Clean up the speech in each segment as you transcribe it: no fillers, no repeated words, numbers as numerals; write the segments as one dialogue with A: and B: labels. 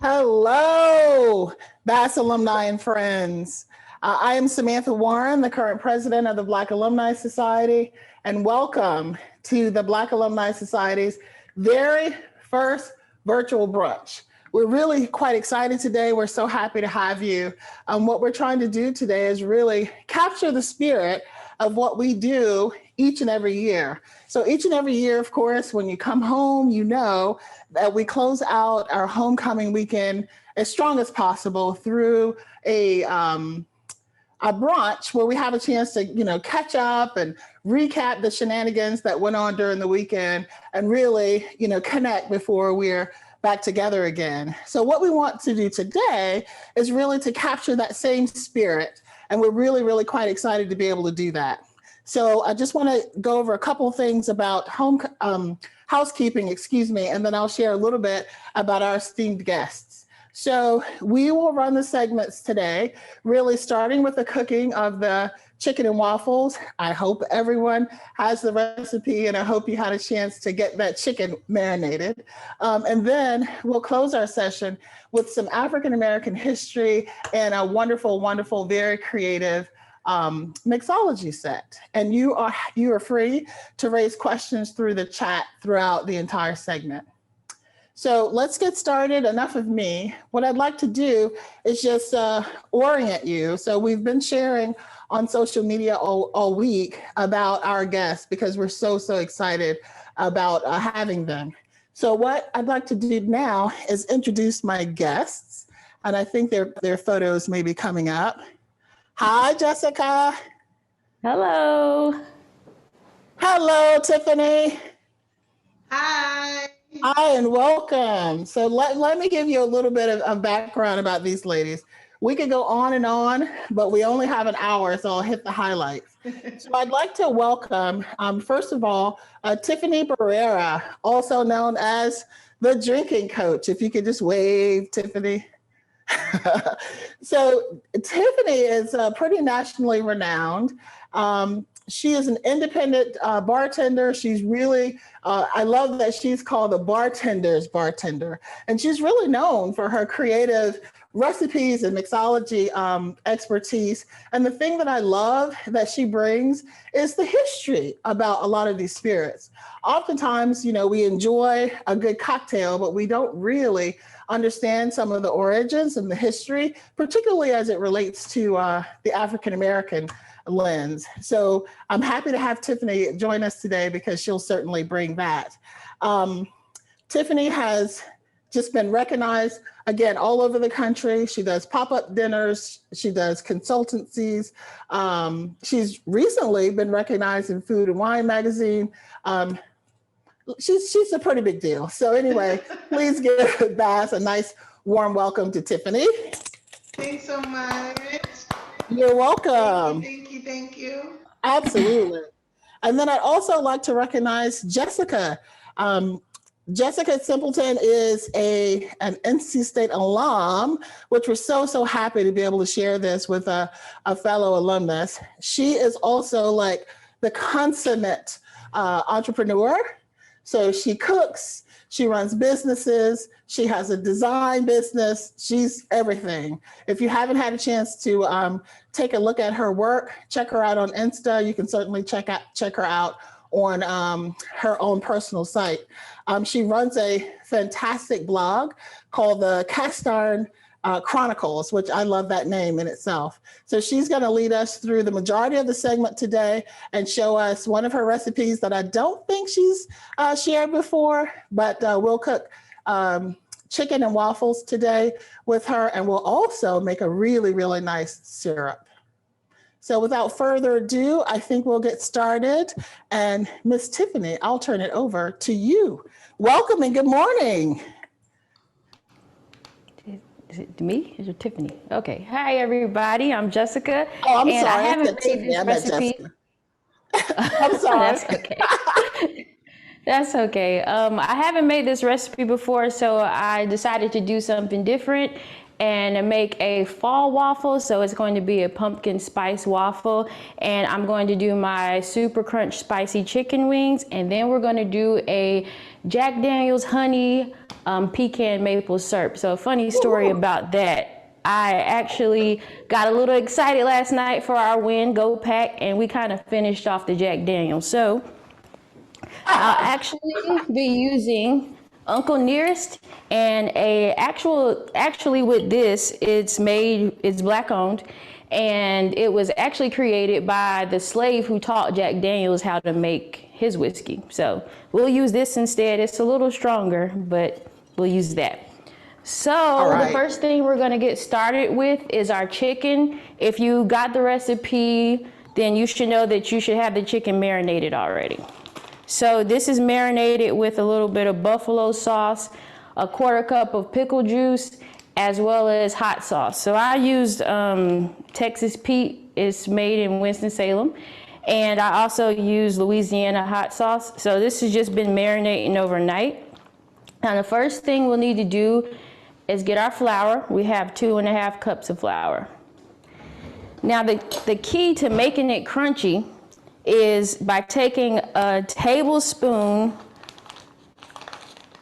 A: Hello, BAS alumni and friends. I am Samantha Warren, the current president of the Black Alumni Society, and welcome to the Black Alumni Society's very first virtual brunch. We're really quite excited today. We're so happy to have you. What we're trying to do today is really capture the spirit of what we do each and every year. So each and every year, of course, when you come home, you know that we close out our homecoming weekend as strong as possible through a brunch where we have a chance to, catch up and recap the shenanigans that went on during the weekend and really, connect before we're back together again. So what we want to do today is really to capture that same spirit. And we're really, really quite excited to be able to do that. So I just want to go over a couple of things about housekeeping, and then I'll share a little bit about our esteemed guests. So we will run the segments today, really starting with the cooking of the chicken and waffles. I hope everyone has the recipe and I hope you had a chance to get that chicken marinated. And then we'll close our session with some African-American history and a wonderful, wonderful, very creative mixology set. And you are free to raise questions through the chat throughout the entire segment. So let's get started. Enough of me. What I'd like to do is just orient you. So we've been sharing on social media all week about our guests because we're so excited about having them. So what I'd like to do now is introduce my guests. And I think their photos may be coming up. Hi, Jessica.
B: Hello.
A: Hello, Tiffany.
C: Hi.
A: Hi, and welcome. So let me give you a little bit of background about these ladies. We could go on and on, but we only have an hour, so I'll hit the highlights. So I'd like to welcome, first of all, Tiffany Barrera, also known as the drinking coach. If you could just wave, Tiffany. So Tiffany is pretty nationally renowned. She is an independent bartender. She's really, I love that she's called the bartender's bartender. And she's really known for her creative recipes and mixology expertise. And the thing that I love that she brings is the history about a lot of these spirits. Oftentimes, we enjoy a good cocktail, but we don't really understand some of the origins and the history, particularly as it relates to the African-American lens. So I'm happy to have Tiffany join us today because she'll certainly bring that. Tiffany has just been recognized, again, all over the country. She does pop-up dinners. She does consultancies. She's recently been recognized in Food and Wine magazine. She's a pretty big deal. So anyway, please give BAS a nice warm welcome to Tiffany.
C: Thanks so much.
A: You're welcome.
C: Thank you.
A: Absolutely. And then I'd also like to recognize Jessica. Jessica Simpleton is an NC State alum, which we're so happy to be able to share this with a fellow alumnus. She is also like the consummate entrepreneur. So she cooks, she runs businesses, she has a design business, she's everything. If you haven't had a chance to take a look at her work, check her out on Insta. You can certainly check her out on her own personal site. She runs a fantastic blog called the Cast Iron Chronicles, which I love that name in itself. So she's going to lead us through the majority of the segment today and show us one of her recipes that I don't think she's shared before, but we'll cook chicken and waffles today with her, and we'll also make a really, really nice syrup. So without further ado, I think we'll get started. And Miss Tiffany, I'll turn it over to you. Welcome and good morning.
B: Is it me? Is it Tiffany? Okay. Hi, everybody. I'm Jessica.
A: Oh, I'm
B: and
A: sorry.
B: I haven't made this recipe.
A: I'm sorry.
B: That's okay. That's okay. I haven't made this recipe before, so I decided to do something different. and make a fall waffle. So it's going to be a pumpkin spice waffle. And I'm going to do my super crunch spicy chicken wings. And then we're going to do a Jack Daniel's honey pecan maple syrup. So a funny story about that. I actually got a little excited last night for our win, Go Pack, and we kind of finished off the Jack Daniel's. So I'll actually be using Uncle Nearest and actually with this, it's Black owned, and it was actually created by the slave who taught Jack Daniel's how to make his whiskey. So we'll use this instead. It's a little stronger, but we'll use that. So the first thing we're gonna get started with is our chicken. If you got the recipe, then you should know that you should have the chicken marinated already. So this is marinated with a little bit of buffalo sauce, a 1/4 cup of pickle juice, as well as hot sauce. So I used Texas Pete. It's made in Winston-Salem. And I also used Louisiana hot sauce. So this has just been marinating overnight. Now the first thing we'll need to do is get our flour. We have 2½ cups of flour. Now the key to making it crunchy is by taking a tablespoon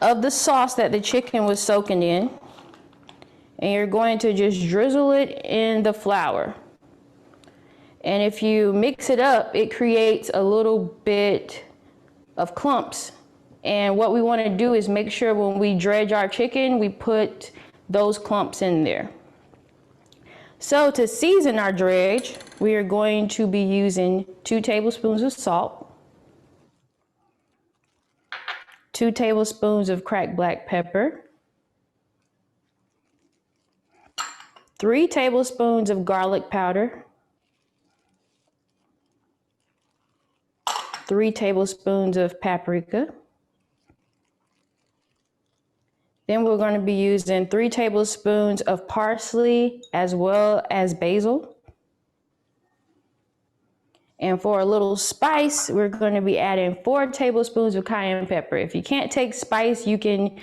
B: of the sauce that the chicken was soaking in, and you're going to just drizzle it in the flour. And if you mix it up, it creates a little bit of clumps. And what we want to do is make sure when we dredge our chicken, we put those clumps in there. So to season our dredge, we are going to be using 2 tablespoons of salt, 2 tablespoons of cracked black pepper, 3 tablespoons of garlic powder, 3 tablespoons of paprika. Then we're going to be using 3 tablespoons of parsley as well as basil. And for a little spice, we're going to be adding 4 tablespoons of cayenne pepper. If you can't take spice, you can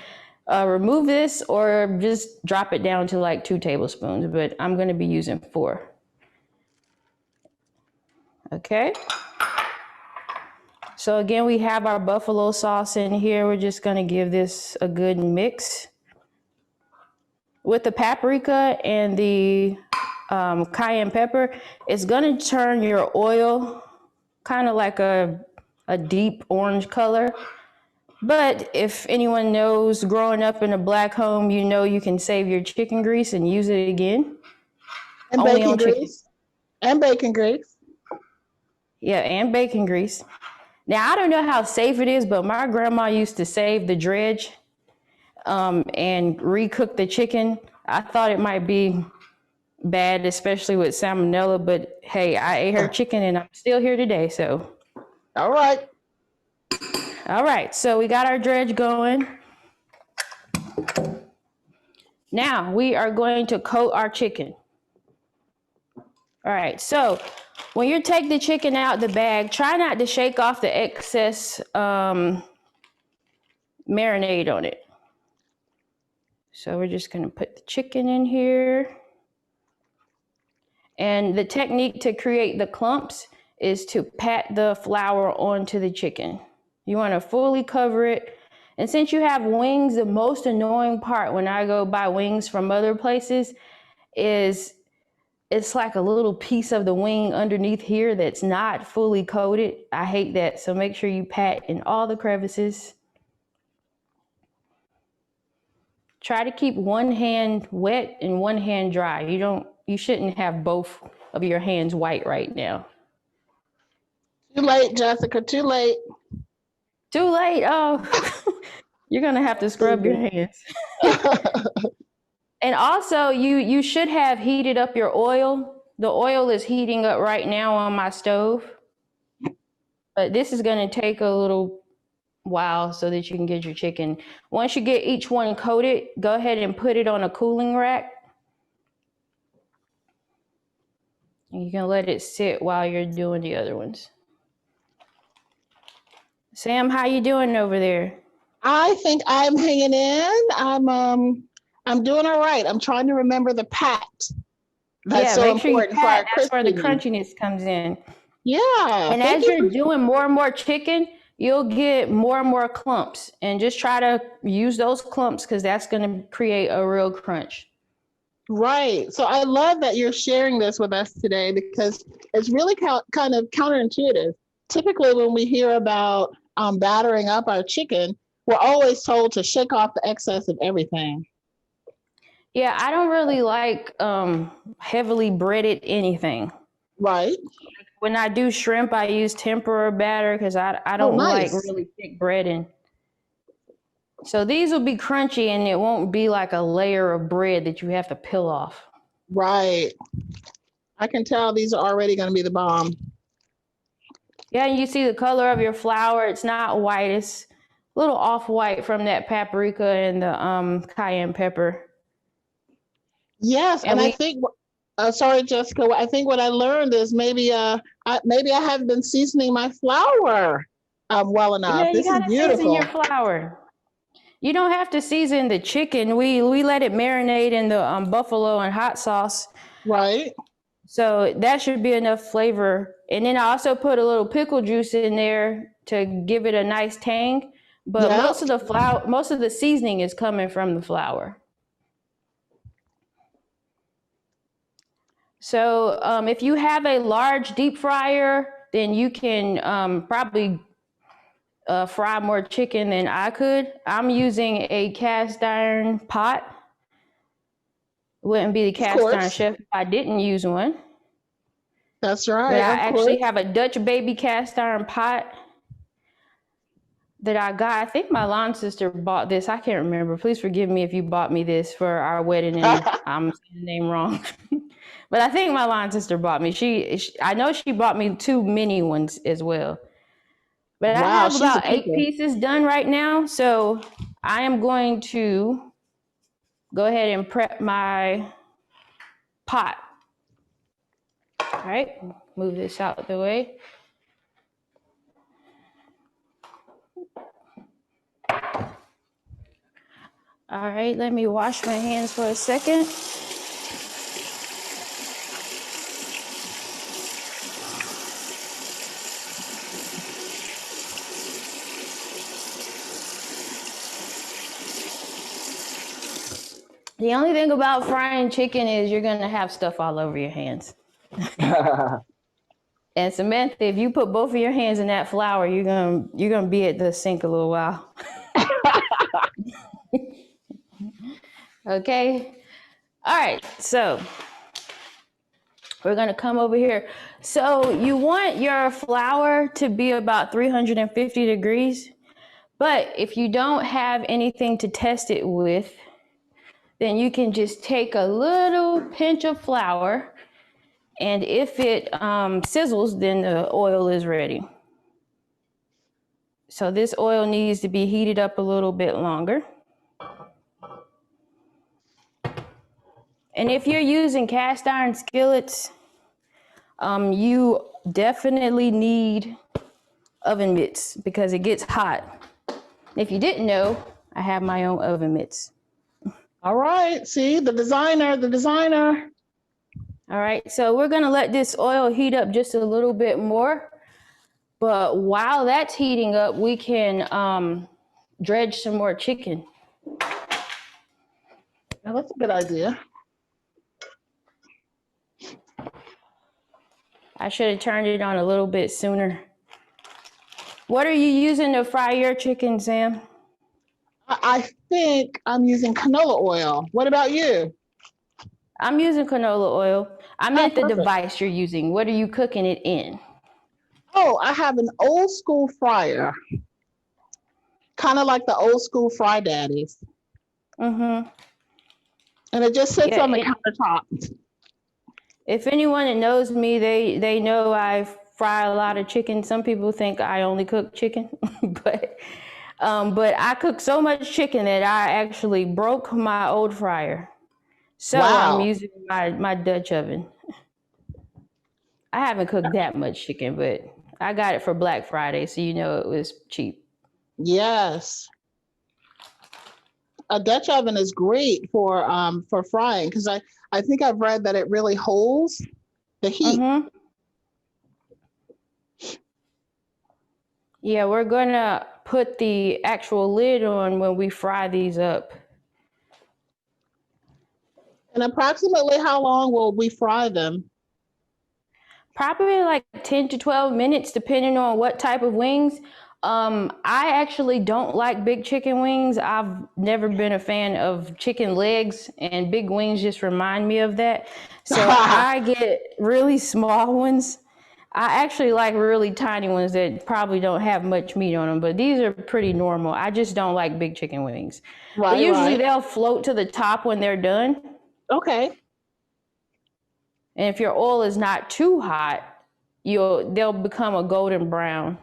B: remove this or just drop it down to like 2 tablespoons, but I'm going to be using 4. Okay. So again, we have our buffalo sauce in here. We're just going to give this a good mix. With the paprika and the cayenne pepper, it's going to turn your oil kind of like a deep orange color. But if anyone knows, growing up in a Black home, you know you can save your chicken grease and use it again.
A: And
B: Only
A: bacon
B: on
A: grease. And bacon grease.
B: Yeah, and bacon grease. Now, I don't know how safe it is, but my grandma used to save the dredge and recook the chicken. I thought it might be bad, especially with salmonella, but hey, I ate her chicken and I'm still here today, so.
A: All right.
B: All right, so we got our dredge going. Now we are going to coat our chicken. All right, so when you take the chicken out the bag, try not to shake off the excess marinade on it. So we're just gonna put the chicken in here. And the technique to create the clumps is to pat the flour onto the chicken. You wanna fully cover it. And since you have wings, the most annoying part when I go buy wings from other places is it's like a little piece of the wing underneath here that's not fully coated. I hate that. So make sure you pat in all the crevices. Try to keep one hand wet and one hand dry. You shouldn't have both of your hands white right now.
A: Too late, Jessica, too late.
B: Too late. Oh, you're gonna have to scrub your hands. And also, you should have heated up your oil. The oil is heating up right now on my stove. But this is gonna take a little while so that you can get your chicken. Once you get each one coated, go ahead and put it on a cooling rack. And you can let it sit while you're doing the other ones. Sam, how you doing over there?
A: I think I'm hanging in. I'm I'm doing all right. I'm trying to remember the pat. That's
B: Yeah,
A: so
B: make sure you
A: important for our
B: pat. That's where the
A: crispiness.
B: crunchiness comes in.
A: Yeah,
B: And
A: thank
B: as
A: you
B: you're
A: for
B: doing more and more chicken, you'll get more and more clumps. And just try to use those clumps because that's going to create a real crunch.
A: right. So I love that you're sharing this with us today because it's really kind of counterintuitive. Typically, when we hear about battering up our chicken, we're always told to shake off the excess of everything.
B: Yeah, I don't really like heavily breaded anything.
A: Right.
B: When I do shrimp, I use tempura batter because I
A: Oh,
B: don't like
A: nice.
B: really thick breading. So these will be crunchy and it won't be like a layer of bread that you have to peel off.
A: Right. I can tell these are already going to be the bomb.
B: Yeah, and you see the color of your flour. It's not white. It's a little off-white from that paprika and the cayenne pepper.
A: Yes,
B: And
A: and I
B: we,
A: think sorry, Jessica. I think what I learned is maybe I haven't been seasoning my flour well enough.
B: yeah, you
A: This is
B: gotta season your
A: beautiful.
B: flour. You don't have to season the chicken. We let it marinate in the buffalo and hot sauce.
A: Right.
B: So that should be enough flavor. And then I also put a little pickle juice in there to give it a nice tang. But
A: Yeah.
B: most of the seasoning is coming from the flour. So if you have a large deep fryer, then you can probably fry more chicken than I could. I'm using a cast iron pot. Wouldn't be the
A: Of
B: cast iron
A: course.
B: chef if I didn't use one.
A: That's
B: But
A: right.
B: I
A: Of
B: actually
A: course.
B: have a Dutch baby cast iron pot that I got. I think my lawn sister bought this. I can't remember. Please forgive me if you bought me this for our wedding and I'm saying the name wrong. But I think my lawn sister bought me. I know she bought me 2 mini ones as well. But I
A: Wow,
B: have
A: she's a
B: about 8
A: keeper.
B: pieces done right now. So I am going to go ahead and prep my pot. All right, move this out of the way. All right, let me wash my hands for a second. The only thing about frying chicken is you're gonna have stuff all over your hands. And Samantha, if you put both of your hands in that flour, you're gonna be at the sink a little while. Okay. All right. So we're gonna come over here. So you want your flour to be about 350 degrees, but if you don't have anything to test it with, then you can just take a little pinch of flour, and if it sizzles, then the oil is ready. So this oil needs to be heated up a little bit longer. And if you're using cast iron skillets, you definitely need oven mitts because it gets hot. If you didn't know, I have my own oven mitts.
A: All right. See, the designer.
B: All right, so we're gonna let this oil heat up just a little bit more. But while that's heating up, we can dredge some more chicken.
A: Now, that's a good idea.
B: I should have turned it on a little bit sooner. What are you using to fry your chicken, Sam?
A: I think I'm using canola oil. What about you?
B: I'm using canola oil. I
A: Oh,
B: meant the
A: perfect.
B: device you're using. What are you cooking it in?
A: Oh, I have an old school fryer, kind of like the old school fry daddies.
B: Mm-hmm.
A: And it just sits
B: Yeah.
A: on the countertop.
B: If anyone that knows me, they know I fry a lot of chicken. Some people think I only cook chicken, but I cook so much chicken that I actually broke my old fryer. So I'm
A: Wow.
B: using my Dutch oven. I haven't cooked that much chicken, but I got it for Black Friday, so you know it was cheap.
A: Yes. a Dutch oven is great for frying because I think I've read that it really holds the heat.
B: Mm-hmm. Yeah, we're gonna put the actual lid on when we fry these up.
A: And approximately how long will we fry them?
B: Probably like 10 to 12 minutes, depending on what type of wings. I actually don't like big chicken wings. I've never been a fan of chicken legs, and big wings just remind me of that. So I get really small ones. I actually like really tiny ones that probably don't have much meat on them, but these are pretty normal. I just don't like big chicken wings. But usually they'll float to the top when they're done.
A: Okay.
B: And if your oil is not too hot, they'll become a golden brown.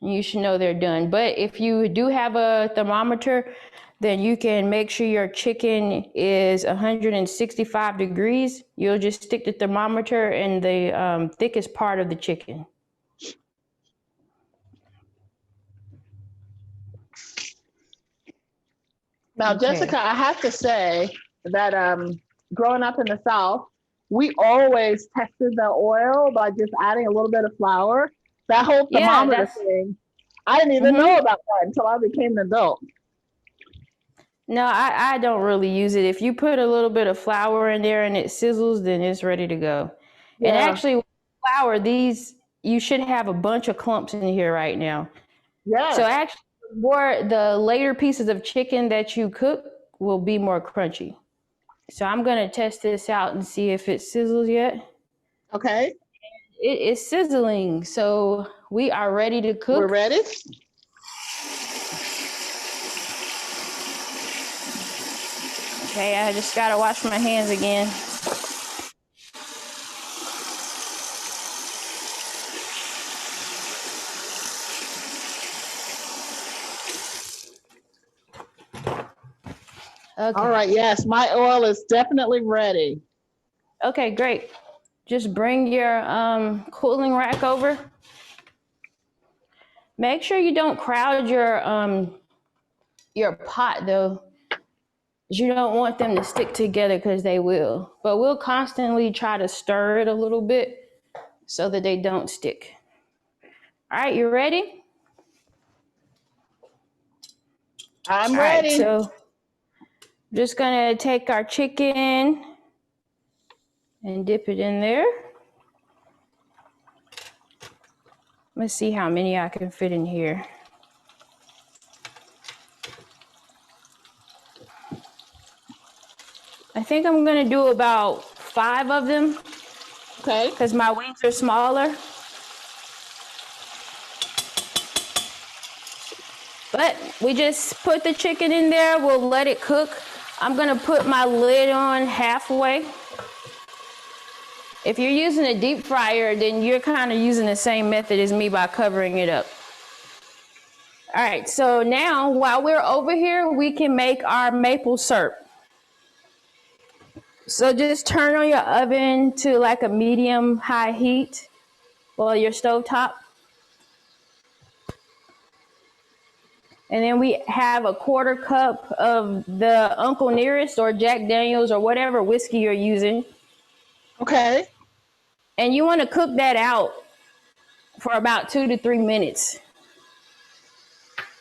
B: You should know they're done. But if you do have a thermometer, then you can make sure your chicken is 165 degrees. You'll just stick the thermometer in the thickest part of the chicken.
A: Now,
B: Okay.
A: Jessica, I have to say that growing up in the South, we always tested the oil by just adding a little bit of flour. That whole thermometer thing, I didn't even know about that until I became an adult.
B: No, I don't really use it. If you put a little bit of flour in there and it sizzles, then it's ready to go. Yeah. And actually, with flour, you should have a bunch of clumps in here right now. Yeah. So actually, the later pieces of chicken that you cook will be more crunchy. So I'm going to test this out and see if it sizzles yet.
A: Okay.
B: It is sizzling. So we are ready to cook.
A: We're ready.
B: Okay, I just got to wash my hands again. Okay.
A: All right, yes, my oil is definitely ready.
B: Okay, great. Just bring your cooling rack over. Make sure you don't crowd your pot though. You don't want them to stick together because they will. But we'll constantly try to stir it a little bit so that they don't stick. All right, you ready?
A: I'm ready.
B: So just gonna take our chicken and dip it in there. Let's see how many I can fit in here. I think I'm gonna do about 5 of them.
A: Okay.
B: Because my wings are smaller. But we just put the chicken in there. We'll let it cook. I'm gonna put my lid on halfway. If you're using a deep fryer, then you're kind of using the same method as me by covering it up. All right, so now while we're over here, we can make our maple syrup. So just turn on your oven to like a medium high heat, or your stovetop. And then we have a 1/4 cup of the Uncle Nearest or Jack Daniels or whatever whiskey you're using.
A: Okay.
B: And you want to cook that out for about 2 to 3 minutes.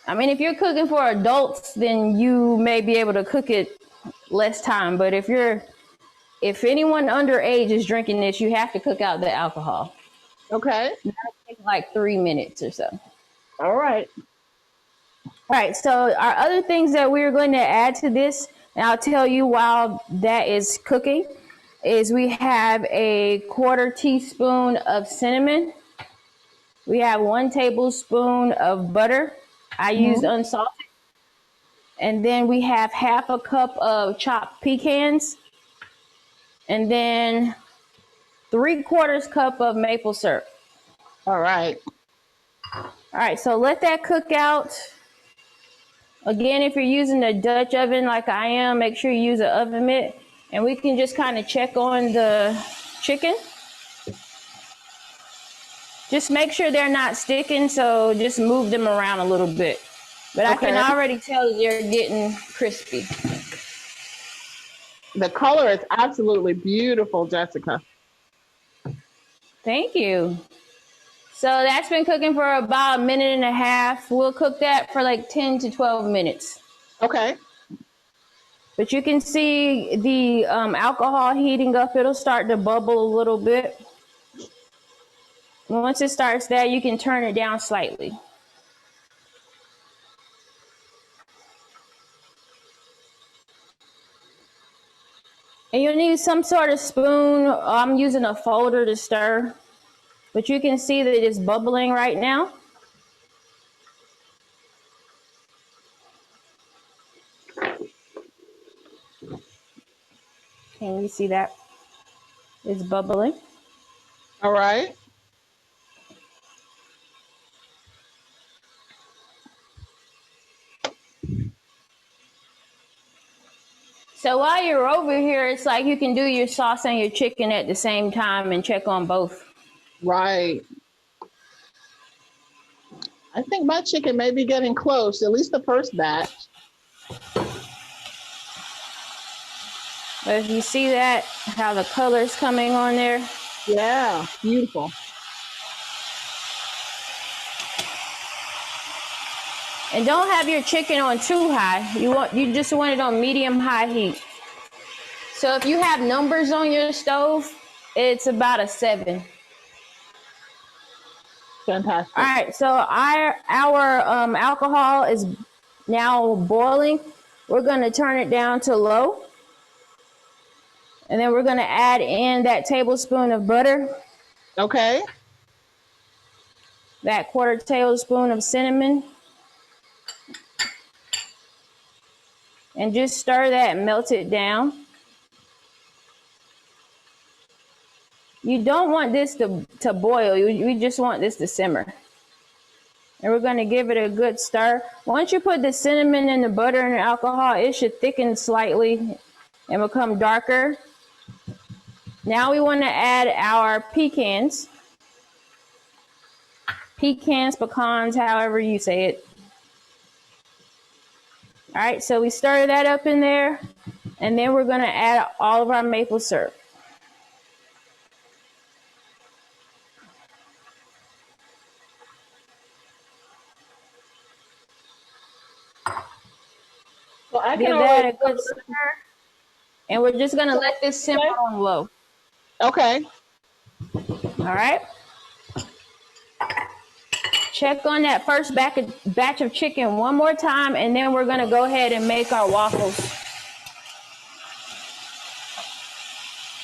B: I mean, if you're cooking for adults, then you may be able to cook it less time. But if anyone underage is drinking this, you have to cook out the alcohol.
A: Okay.
B: That'll take like 3 minutes or so.
A: All right.
B: All right, so our other things that we're going to add to this, and I'll tell you while that is cooking, is we have a 1/4 teaspoon of cinnamon. We have 1 tablespoon of butter. I used unsalted. And then we have 1/2 cup of chopped pecans. And then 3/4 cup of maple syrup.
A: All right.
B: All right, so let that cook out. Again, if you're using a Dutch oven like I am, make sure you use an oven mitt. And we can just kind of check on the chicken. Just make sure they're not sticking, so just move them around a little bit. But I can
A: Okay.
B: already tell they're getting crispy.
A: The color is absolutely beautiful, Jessica.
B: Thank you. So that's been cooking for about a minute and a half. We'll cook that for like 10 to 12 minutes.
A: Okay.
B: But you can see the alcohol heating up. It'll start to bubble a little bit. Once it starts that, you can turn it down slightly. And you'll need some sort of spoon. I'm using a folder to stir. But you can see that it's bubbling right now. Can you see that? It's bubbling.
A: All right.
B: So while you're over here, it's like you can do your sauce and your chicken at the same time and check on both.
A: Right. I think my chicken may be getting close, at least the first batch.
B: But if you see that, how the color's coming on there.
A: Yeah, beautiful.
B: And don't have your chicken on too high. You just want it on medium high heat. So if you have numbers on your stove, it's about a 7.
A: Fantastic.
B: All right, so our alcohol is now boiling. We're gonna turn it down to low. And then we're gonna add in that tablespoon of butter.
A: Okay.
B: That 1/4 tablespoon of cinnamon. And just stir that and melt it down. You don't want this to boil. You just want this to simmer. And we're gonna give it a good stir. Once you put the cinnamon and the butter and the alcohol, it should thicken slightly and become darker. Now we wanna add our pecans. Pecans, pecans, however you say it. All right, so we stir that up in there, and then we're gonna add all of our maple syrup.
A: So I can
B: Give that a good stir, and we're just gonna let this simmer on low.
A: Okay.
B: All right. Check on that first batch of chicken one more time, and then we're gonna go ahead and make our waffles.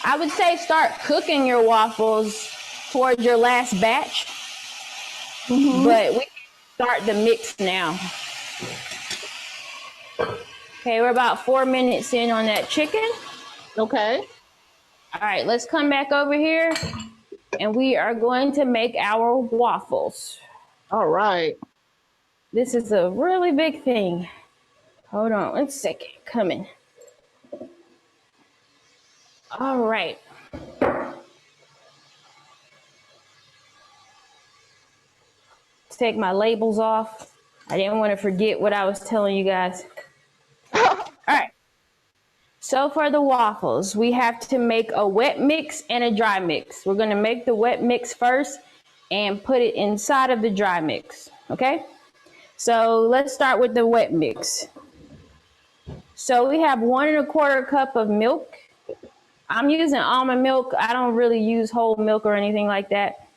B: I would say start cooking your waffles towards your last batch, but we can start the mix now. Okay, we're about 4 minutes in on that chicken.
A: Okay.
B: All right, let's come back over here, and we are going to make our waffles.
A: All right.
B: This is a really big thing. Hold on 1 second, coming. All right. Let's take my labels off. I didn't want to forget what I was telling you guys. All right. So for the waffles, we have to make a wet mix and a dry mix. We're going to make the wet mix first and put it inside of the dry mix, okay? So let's start with the wet mix. So we have 1 1/4 cup of milk. I'm using almond milk. I don't really use whole milk or anything like that.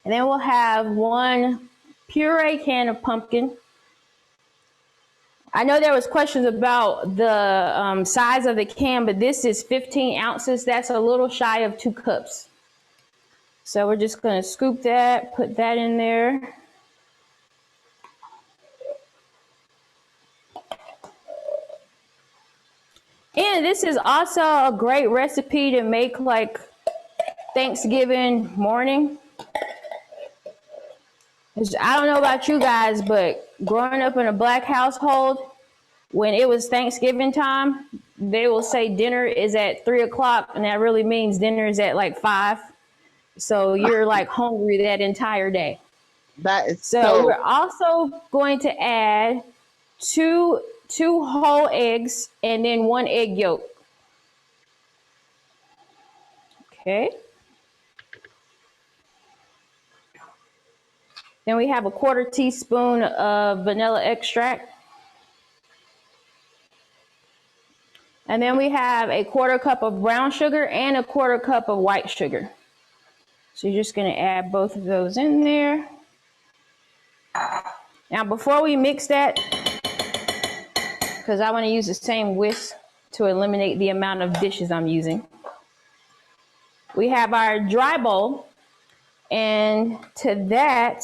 B: And then we'll have 1 puree can of pumpkin. I know there was questions about the size of the can, but this is 15 ounces. That's a little shy of 2 cups. So we're just gonna scoop that, put that in there. And this is also a great recipe to make like Thanksgiving morning. I don't know about you guys, but growing up in a Black household, when it was Thanksgiving time, they will say dinner is at 3 o'clock, and that really means dinner is at like 5. So you're like hungry that entire day.
A: That is
B: So we're also going to add two whole eggs and then 1 egg yolk. Okay. Then we have a 1/4 teaspoon of vanilla extract. And then we have a 1/4 cup of brown sugar and a 1/4 cup of white sugar. So you're just going to add both of those in there. Now before we mix that, because I want to use the same whisk to eliminate the amount of dishes I'm using, we have our dry bowl, and to that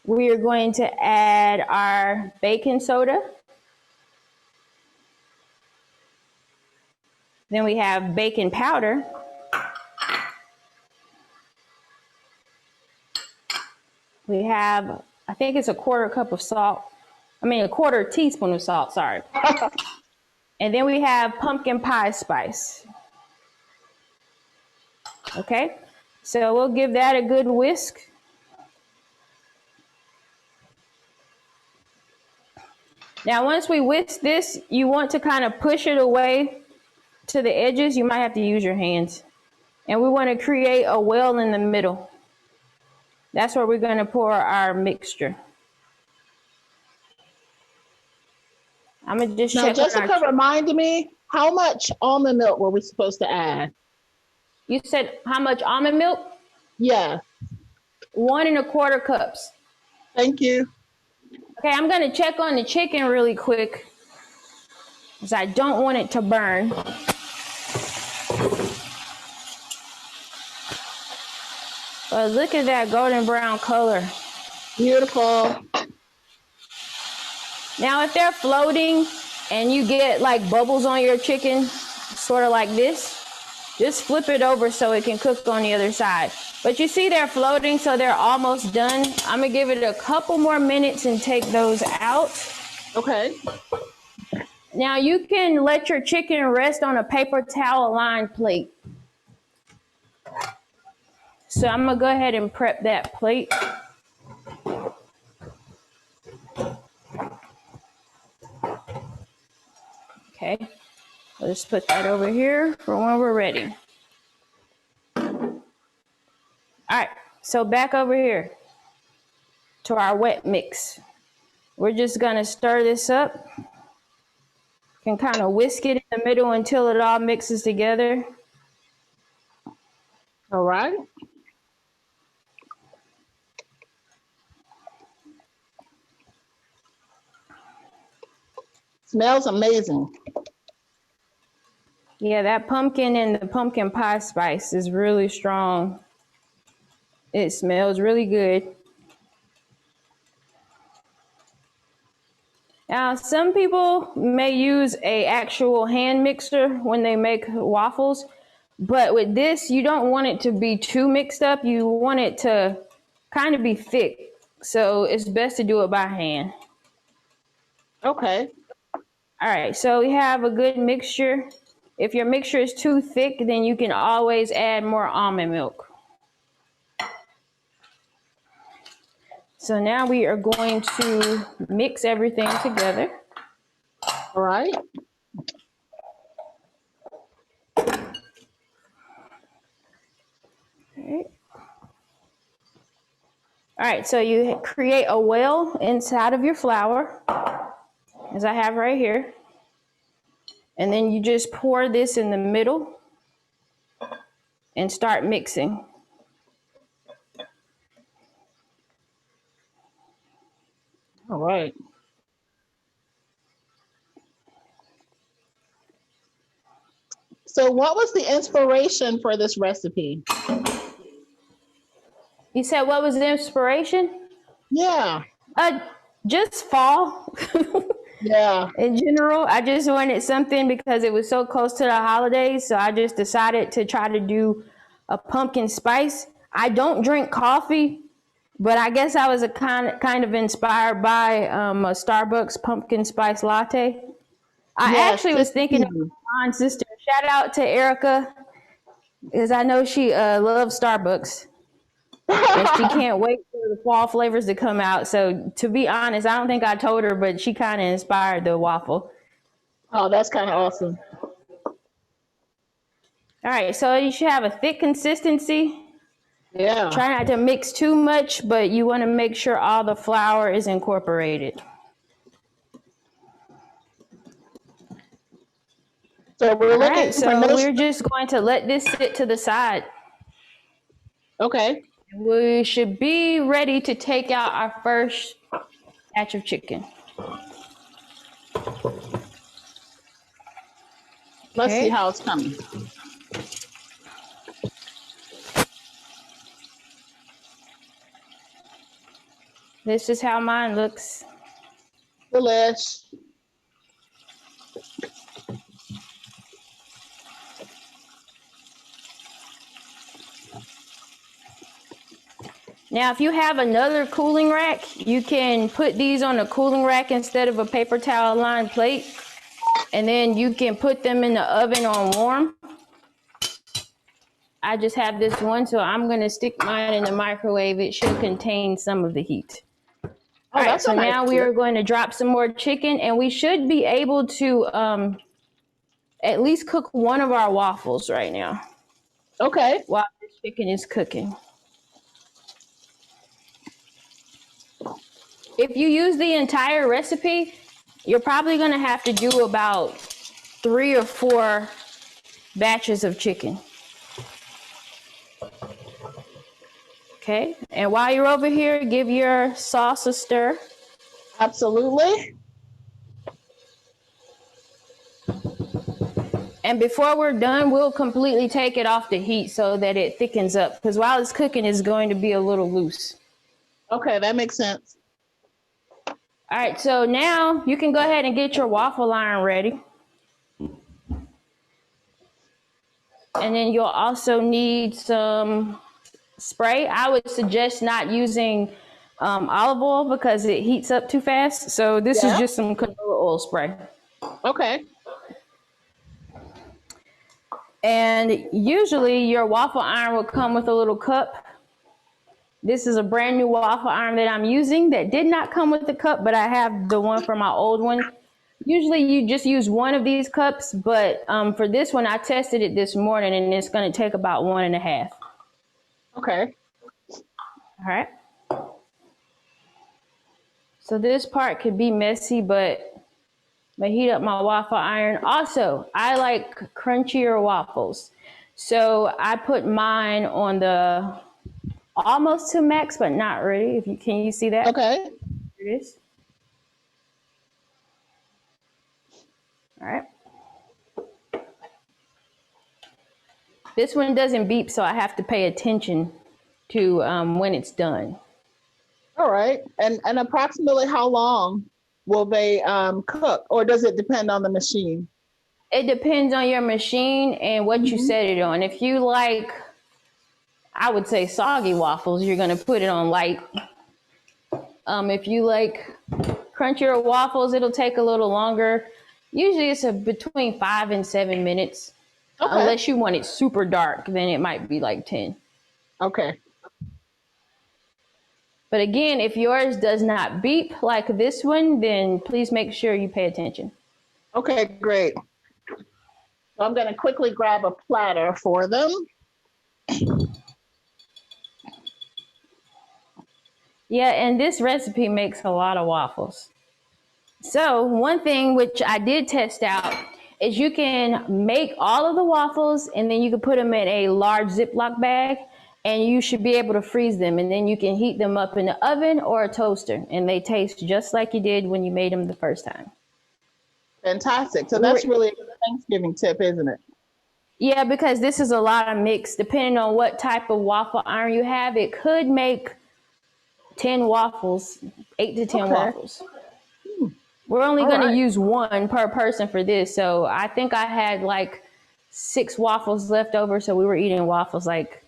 B: we are going to add our baking soda. Then we have baking powder. We have, I think it's a 1/4 cup of salt. I mean, a 1/4 teaspoon of salt, sorry. And then we have pumpkin pie spice. Okay, so we'll give that a good whisk. Now, once we whisk this, you want to kind of push it away to the edges. You might have to use your hands. And we want to create a well in the middle. That's where we're going to pour our mixture. I'm going to just check.
A: Now, Jessica reminded me, how much almond milk were we supposed to add?
B: You said how much almond milk?
A: Yeah.
B: 1 1/4 cups.
A: Thank you.
B: Okay, I'm going to check on the chicken really quick, because I don't want it to burn. But look at that golden brown color.
A: Beautiful.
B: Now, if they're floating and you get like bubbles on your chicken, sort of like this, just flip it over so it can cook on the other side. But you see they're floating, so they're almost done. I'm gonna give it a couple more minutes and take those out.
A: Okay.
B: Now you can let your chicken rest on a paper towel lined plate. So I'm gonna go ahead and prep that plate. Okay, let's put that over here for when we're ready. All right, so back over here to our wet mix. We're just gonna stir this up. Can kind of whisk it in the middle until it all mixes together.
A: All right. Smells amazing.
B: Yeah, that pumpkin and the pumpkin pie spice is really strong. It smells really good. Now, some people may use an actual hand mixer when they make waffles, but with this, you don't want it to be too mixed up. You want it to kind of be thick, so it's best to do it by hand.
A: Okay.
B: All right, so we have a good mixture. If your mixture is too thick, then you can always add more almond milk. So now we are going to mix everything together.
A: All right.
B: Okay. All right, so you create a well inside of your flour, as I have right here. And then you just pour this in the middle and start mixing.
A: All right. So what was the inspiration for this recipe?
B: You said what was the inspiration?
A: Yeah.
B: Just fall.
A: Yeah.
B: In general, I just wanted something because it was so close to the holidays. So I just decided to try to do a pumpkin spice. I don't drink coffee, but I guess I was kind of inspired by a Starbucks pumpkin spice latte. I actually was thinking of my sister. Shout out to Erica, because I know she loves Starbucks. And she can't wait for the fall flavors to come out. So to be honest, I don't think I told her, but she kind of inspired the waffle.
A: Oh, that's kind of awesome.
B: All right, so you should have a thick consistency.
A: Yeah.
B: Try not to mix too much, but you want to make sure all the flour is incorporated.
A: So we're looking
B: All right,
A: for
B: so we're just going to let this sit to the side.
A: Okay.
B: We should be ready to take out our first batch of chicken.
A: Let's see how it's coming.
B: This is how mine looks.
A: Delish.
B: Now, if you have another cooling rack, you can put these on a cooling rack instead of a paper towel lined plate. And then you can put them in the oven on warm. I just have this one, so I'm going to stick mine in the microwave. It should contain some of the heat. All right, so now we are going to drop some more chicken, and we should be able to at least cook one of our waffles right now.
A: Okay.
B: While the chicken is cooking. If you use the entire recipe, you're probably going to have to do about 3 or 4 batches of chicken. Okay, and while you're over here, give your sauce a stir.
A: Absolutely.
B: And before we're done, we'll completely take it off the heat so that it thickens up, because while it's cooking, it's going to be a little loose.
A: Okay, that makes sense.
B: All right, so now you can go ahead and get your waffle iron ready. And then you'll also need some spray. I would suggest not using olive oil because it heats up too fast. So this is just some canola oil spray.
A: Okay.
B: And usually your waffle iron will come with a little cup. This is a brand new waffle iron that I'm using that did not come with the cup, but I have the one from my old one. Usually you just use one of these cups, but for this one, I tested it this morning and it's going to take about 1.5.
A: Okay.
B: All right. So this part could be messy, but I heat up my waffle iron. Also, I like crunchier waffles. So I put mine on the almost to max, but not really. Can you see that?
A: Okay.
B: Here it is. All right. This one doesn't beep, so I have to pay attention to when it's done.
A: All right. And approximately how long will they cook, or does it depend on the machine?
B: It depends on your machine and what you set it on. If you like, I would say soggy waffles, you're going to put it on light. If you like crunchier waffles, it'll take a little longer. Usually it's between 5 and 7 minutes. Okay. Unless you want it super dark, then it might be like 10.
A: Okay. But
B: again, if yours does not beep like this one, then please make sure you pay attention.
A: Okay, great. So I'm going to quickly grab a platter for them.
B: Yeah, and this recipe makes a lot of waffles. So one thing which I did test out is you can make all of the waffles and then you can put them in a large Ziploc bag and you should be able to freeze them, and then you can heat them up in the oven or a toaster and they taste just like you did when you made them the first time.
A: Fantastic. So that's really a Thanksgiving tip, isn't it?
B: Yeah, because this is a lot of mix. Depending on what type of waffle iron you have, it could make 10 waffles, 8 to 10 waffles. We're only going to use one per person for this. So I think I had like 6 waffles left over. So we were eating waffles like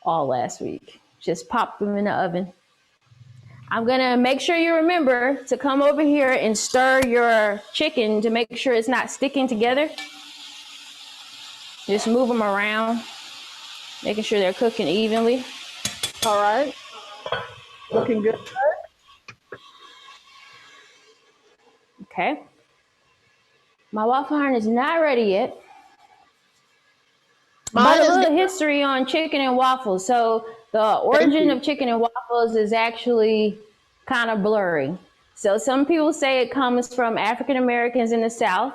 B: all last week. Just pop them in the oven. I'm going to make sure you remember to come over here and stir your chicken to make sure it's not sticking together. Just move them around, making sure they're cooking evenly.
A: All right. Looking good.
B: Okay. My waffle iron is not ready yet. But
A: Mine
B: a
A: is
B: little
A: getting,
B: history on chicken and waffles. So the
A: thank
B: origin
A: you.
B: of chicken and waffles is actually kind of blurry. So some people say it comes from African Americans in the South,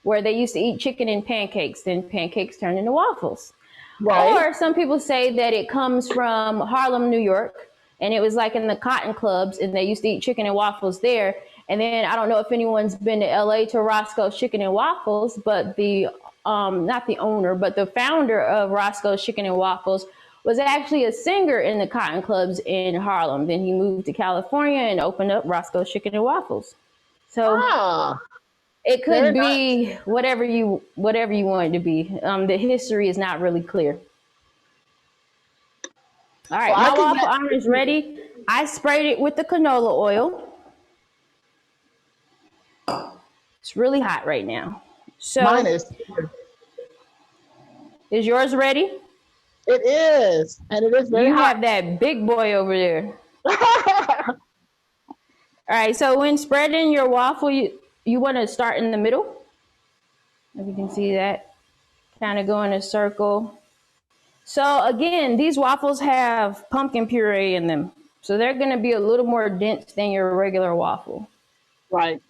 B: where they used to eat chicken and pancakes, then pancakes turned into waffles.
A: Right.
B: Or some people say that it comes from Harlem, New York, and it was like in the cotton clubs, and they used to eat chicken and waffles there. And then I don't know if anyone's been to LA to Roscoe's Chicken and Waffles, but the not the owner, but the founder of Roscoe's Chicken and Waffles was actually a singer in the cotton clubs in Harlem. Then he moved to California and opened up Roscoe's Chicken and Waffles. So
A: Ah,
B: it
A: very
B: could
A: nice.
B: be whatever you want it to be. The history is not really clear. All
A: Well,
B: right,
A: I
B: my
A: can
B: waffle
A: get
B: iron is ready. I sprayed it with the canola oil. It's really hot right now.
A: mine
B: So,
A: is.
B: is yours ready?
A: It is, and it is very
B: You
A: hot.
B: have that big boy over there. All right, so when spreading your waffle, you want to start in the middle. If you can see that, kind of go in a circle. So again, these waffles have pumpkin puree in them. So they're going to be a little more dense than your regular waffle.
A: Right.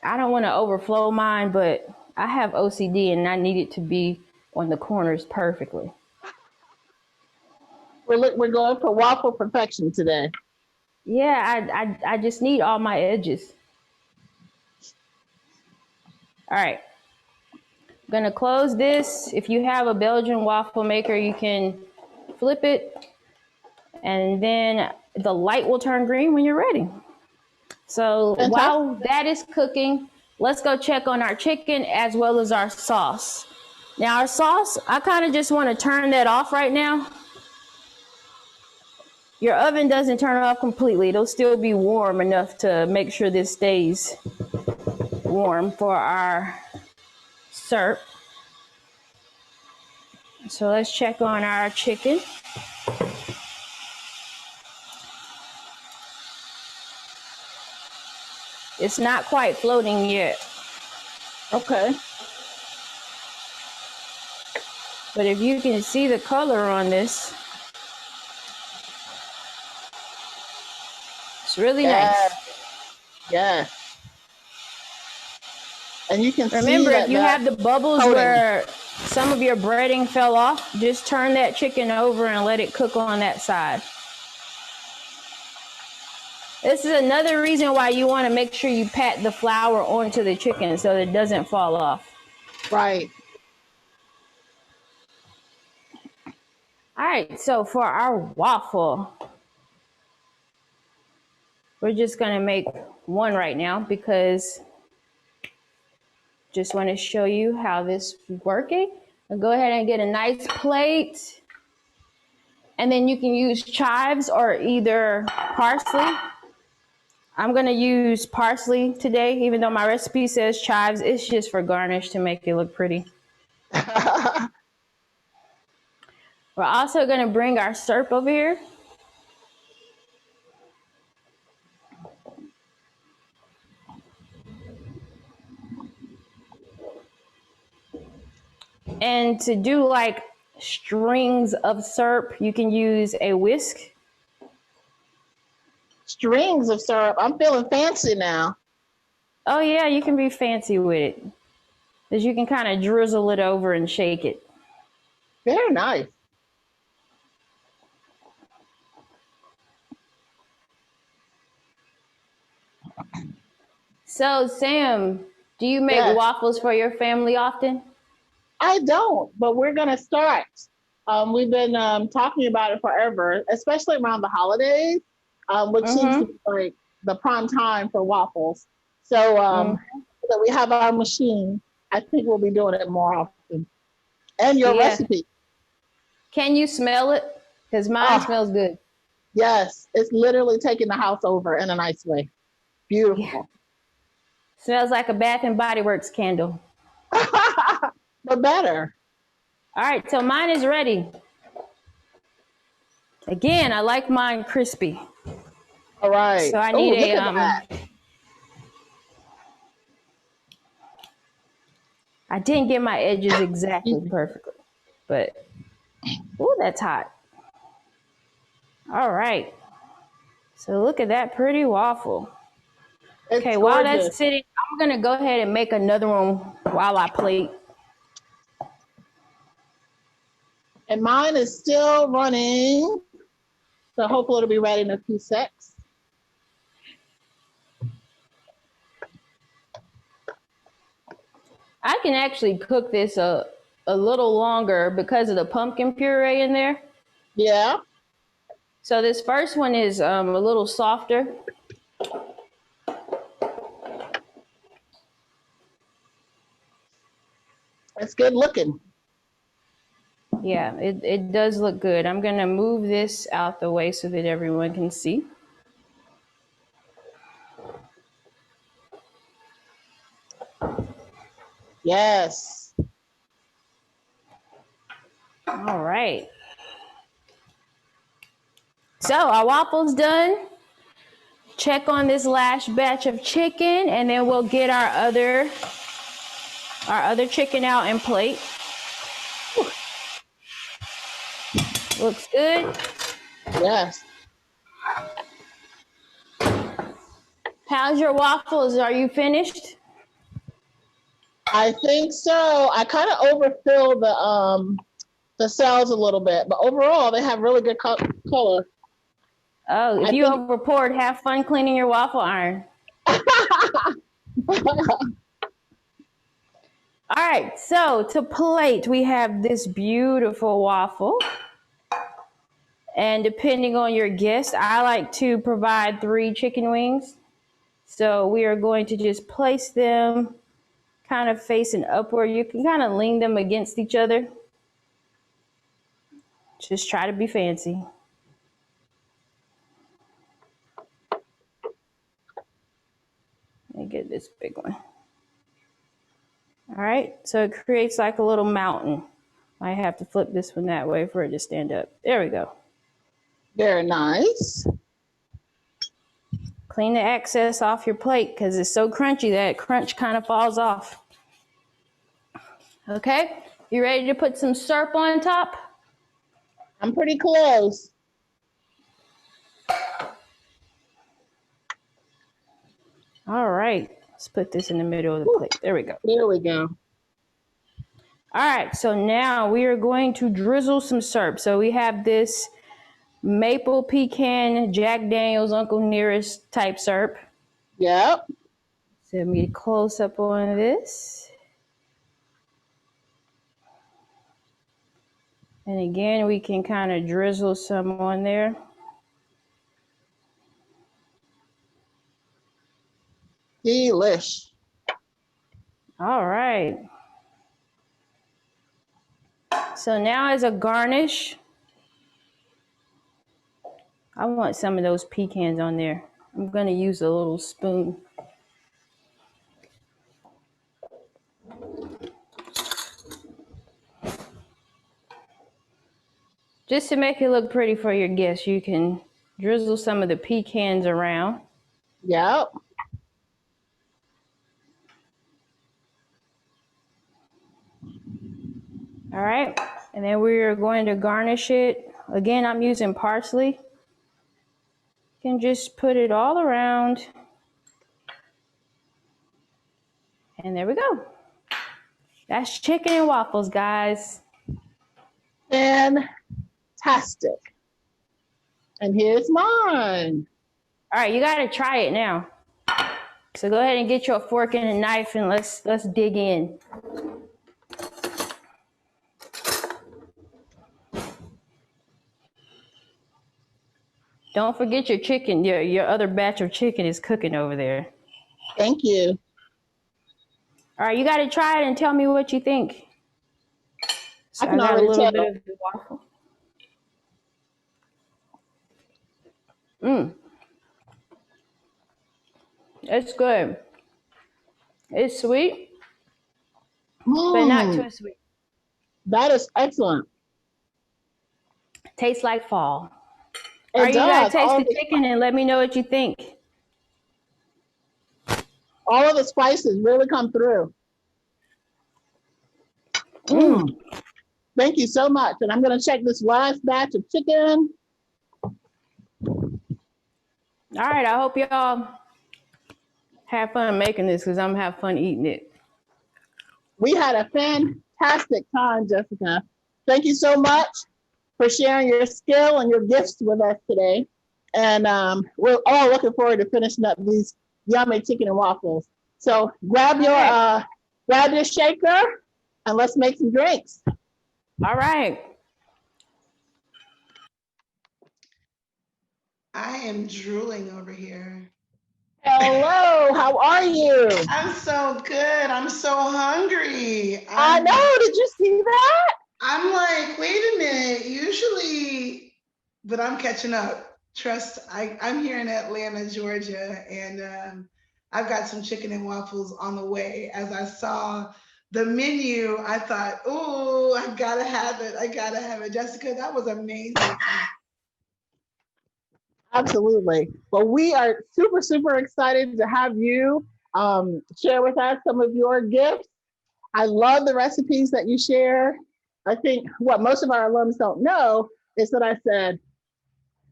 B: I don't want to overflow mine, but I have OCD and I need it to be on the corners perfectly.
A: We're going for waffle perfection today.
B: Yeah, I just need all my edges. All right, I'm gonna close this. If you have a Belgian waffle maker, you can flip it and then the light will turn green when you're ready. So
A: Fantastic.
B: while that is cooking, let's go check on our chicken as well as our sauce. Now our sauce, I kind of just want to turn that off right now. Your oven doesn't turn off completely. It'll still be warm enough to make sure this stays warm for our syrup. So let's check on our chicken. It's not quite floating yet,
A: Okay.
B: but if you can see the color on this, it's really
A: Yeah.
B: nice.
A: Yeah. And you can see
B: Remember, if
A: that
B: you have the bubbles
A: coating.
B: where some of your breading fell off, just turn that chicken over and let it cook on that side. This is another reason why you want to make sure you pat the flour onto the chicken so that it doesn't fall off.
A: Right.
B: All right, so for our waffle, we're just going to make one right now because just want to show you how this is working. I'll go ahead and get a nice plate. And then you can use chives or either parsley. I'm going to use parsley today, even though my recipe says chives. It's just for garnish to make it look pretty. We're also going to bring our syrup over here. And to do like strings of syrup, you can use a whisk.
A: Strings of syrup. I'm feeling fancy now.
B: Oh yeah, you can be fancy with it. Because you can kind of drizzle it over and shake it.
A: Very nice.
B: So Sam, do you make
A: Yes.
B: waffles for your family often?
A: I don't, but we're going to start. We've been talking about it forever, especially around the holidays, which seems to be like the prime time for waffles. So that we have our machine, I think we'll be doing it more often. And your
B: Yeah.
A: recipe.
B: Can you smell it? Because mine
A: Oh,
B: smells good.
A: yes, it's literally taking the house over in a nice way.
B: Yeah.
A: Beautiful.
B: Smells like a Bath and Body Works candle.
A: But better.
B: All right, so mine is ready. Again, I like mine crispy.
A: All right.
B: So I
A: Oh,
B: need
A: look at that.
B: I didn't get my edges exactly perfectly, but oh, that's hot. All right. So look at that pretty waffle.
A: It's
B: Okay, while
A: gorgeous.
B: that's sitting, I'm gonna go ahead and make another one while I plate.
A: And mine is still running. So hopefully it'll be ready in a few secs.
B: I can actually cook this a little longer because of the pumpkin puree in there.
A: Yeah.
B: So this first one is a little softer.
A: It's good looking.
B: Yeah, it does look good. I'm gonna move this out the way so that everyone can see.
A: Yes.
B: All right. So our waffle's done. Check on this last batch of chicken, and then we'll get our other chicken out and plate. Whew. Looks good.
A: Yes.
B: How's your waffles? Are you finished?
A: I think so. I kind of overfilled the cells a little bit, but overall they have really good color.
B: Oh, if you over poured, have fun cleaning your waffle iron. All right, so to plate, we have this beautiful waffle. And depending on your guest, I like to provide 3 chicken wings. So we are going to just place them kind of facing upward. You can kind of lean them against each other. Just try to be fancy. Let me get this big one. All right, so it creates like a little mountain. I have to flip this one that way for it to stand up. There we go.
A: Very nice.
B: Clean the excess off your plate because it's so crunchy that crunch kind of falls off. Okay, you ready to put some syrup on top?
A: I'm pretty close.
B: All right, let's put this in the middle of the plate. There we go.
A: There we go.
B: All right, so now we are going to drizzle some syrup. So we have this maple pecan Jack Daniel's Uncle Nearest type syrup.
A: Yep.
B: So let me get close up on this. And again, we can kind of drizzle some on there.
A: Delish.
B: All right. So now as a garnish, I want some of those pecans on there. I'm going to use a little spoon. Just to make it look pretty for your guests, you can drizzle some of the pecans around.
A: Yep.
B: All right, and then we're going to garnish it. Again, I'm using parsley. You can just put it all around. And there we go. That's chicken and waffles, guys.
A: Fantastic. And here's mine.
B: All right, you got to try it now. So go ahead and get your fork and a knife and let's dig in. Don't forget your chicken. Your other batch of chicken is cooking over there.
A: Thank you.
B: All right, you got to try it and tell me what you think. So
A: I can
B: got
A: already
B: a little
A: tell.
B: bit of the waffle. It's good. It's sweet, but not too sweet.
A: That is excellent.
B: Tastes like fall. All
A: It
B: right, you gotta
A: does.
B: taste the chicken and let me know what you think.
A: All of the spices really come through.
B: Mm.
A: Mm. Thank you so much. And I'm going to check this last batch of chicken.
B: All right, I hope y'all have fun making this because I'm gonna have fun eating it.
A: We had a fantastic time, Jessica. Thank you so much for sharing your skill and your gifts with us today. And we're all looking forward to finishing up these yummy chicken and waffles. So grab your shaker and let's make some drinks.
B: All right.
C: I am drooling over here.
A: Hello, how are you?
C: I'm so good. I'm so hungry.
A: I know, did you see that?
C: I'm like, wait a minute. Usually, but I'm catching up. Trust, I'm here in Atlanta, Georgia, and I've got some chicken and waffles on the way. As I saw the menu, I thought, oh, I gotta have it. I gotta have it. Jessica, that was amazing.
A: Absolutely. Well, we are super, super excited to have you share with us some of your gifts. I love the recipes that you share. I think what most of our alums don't know is that I said,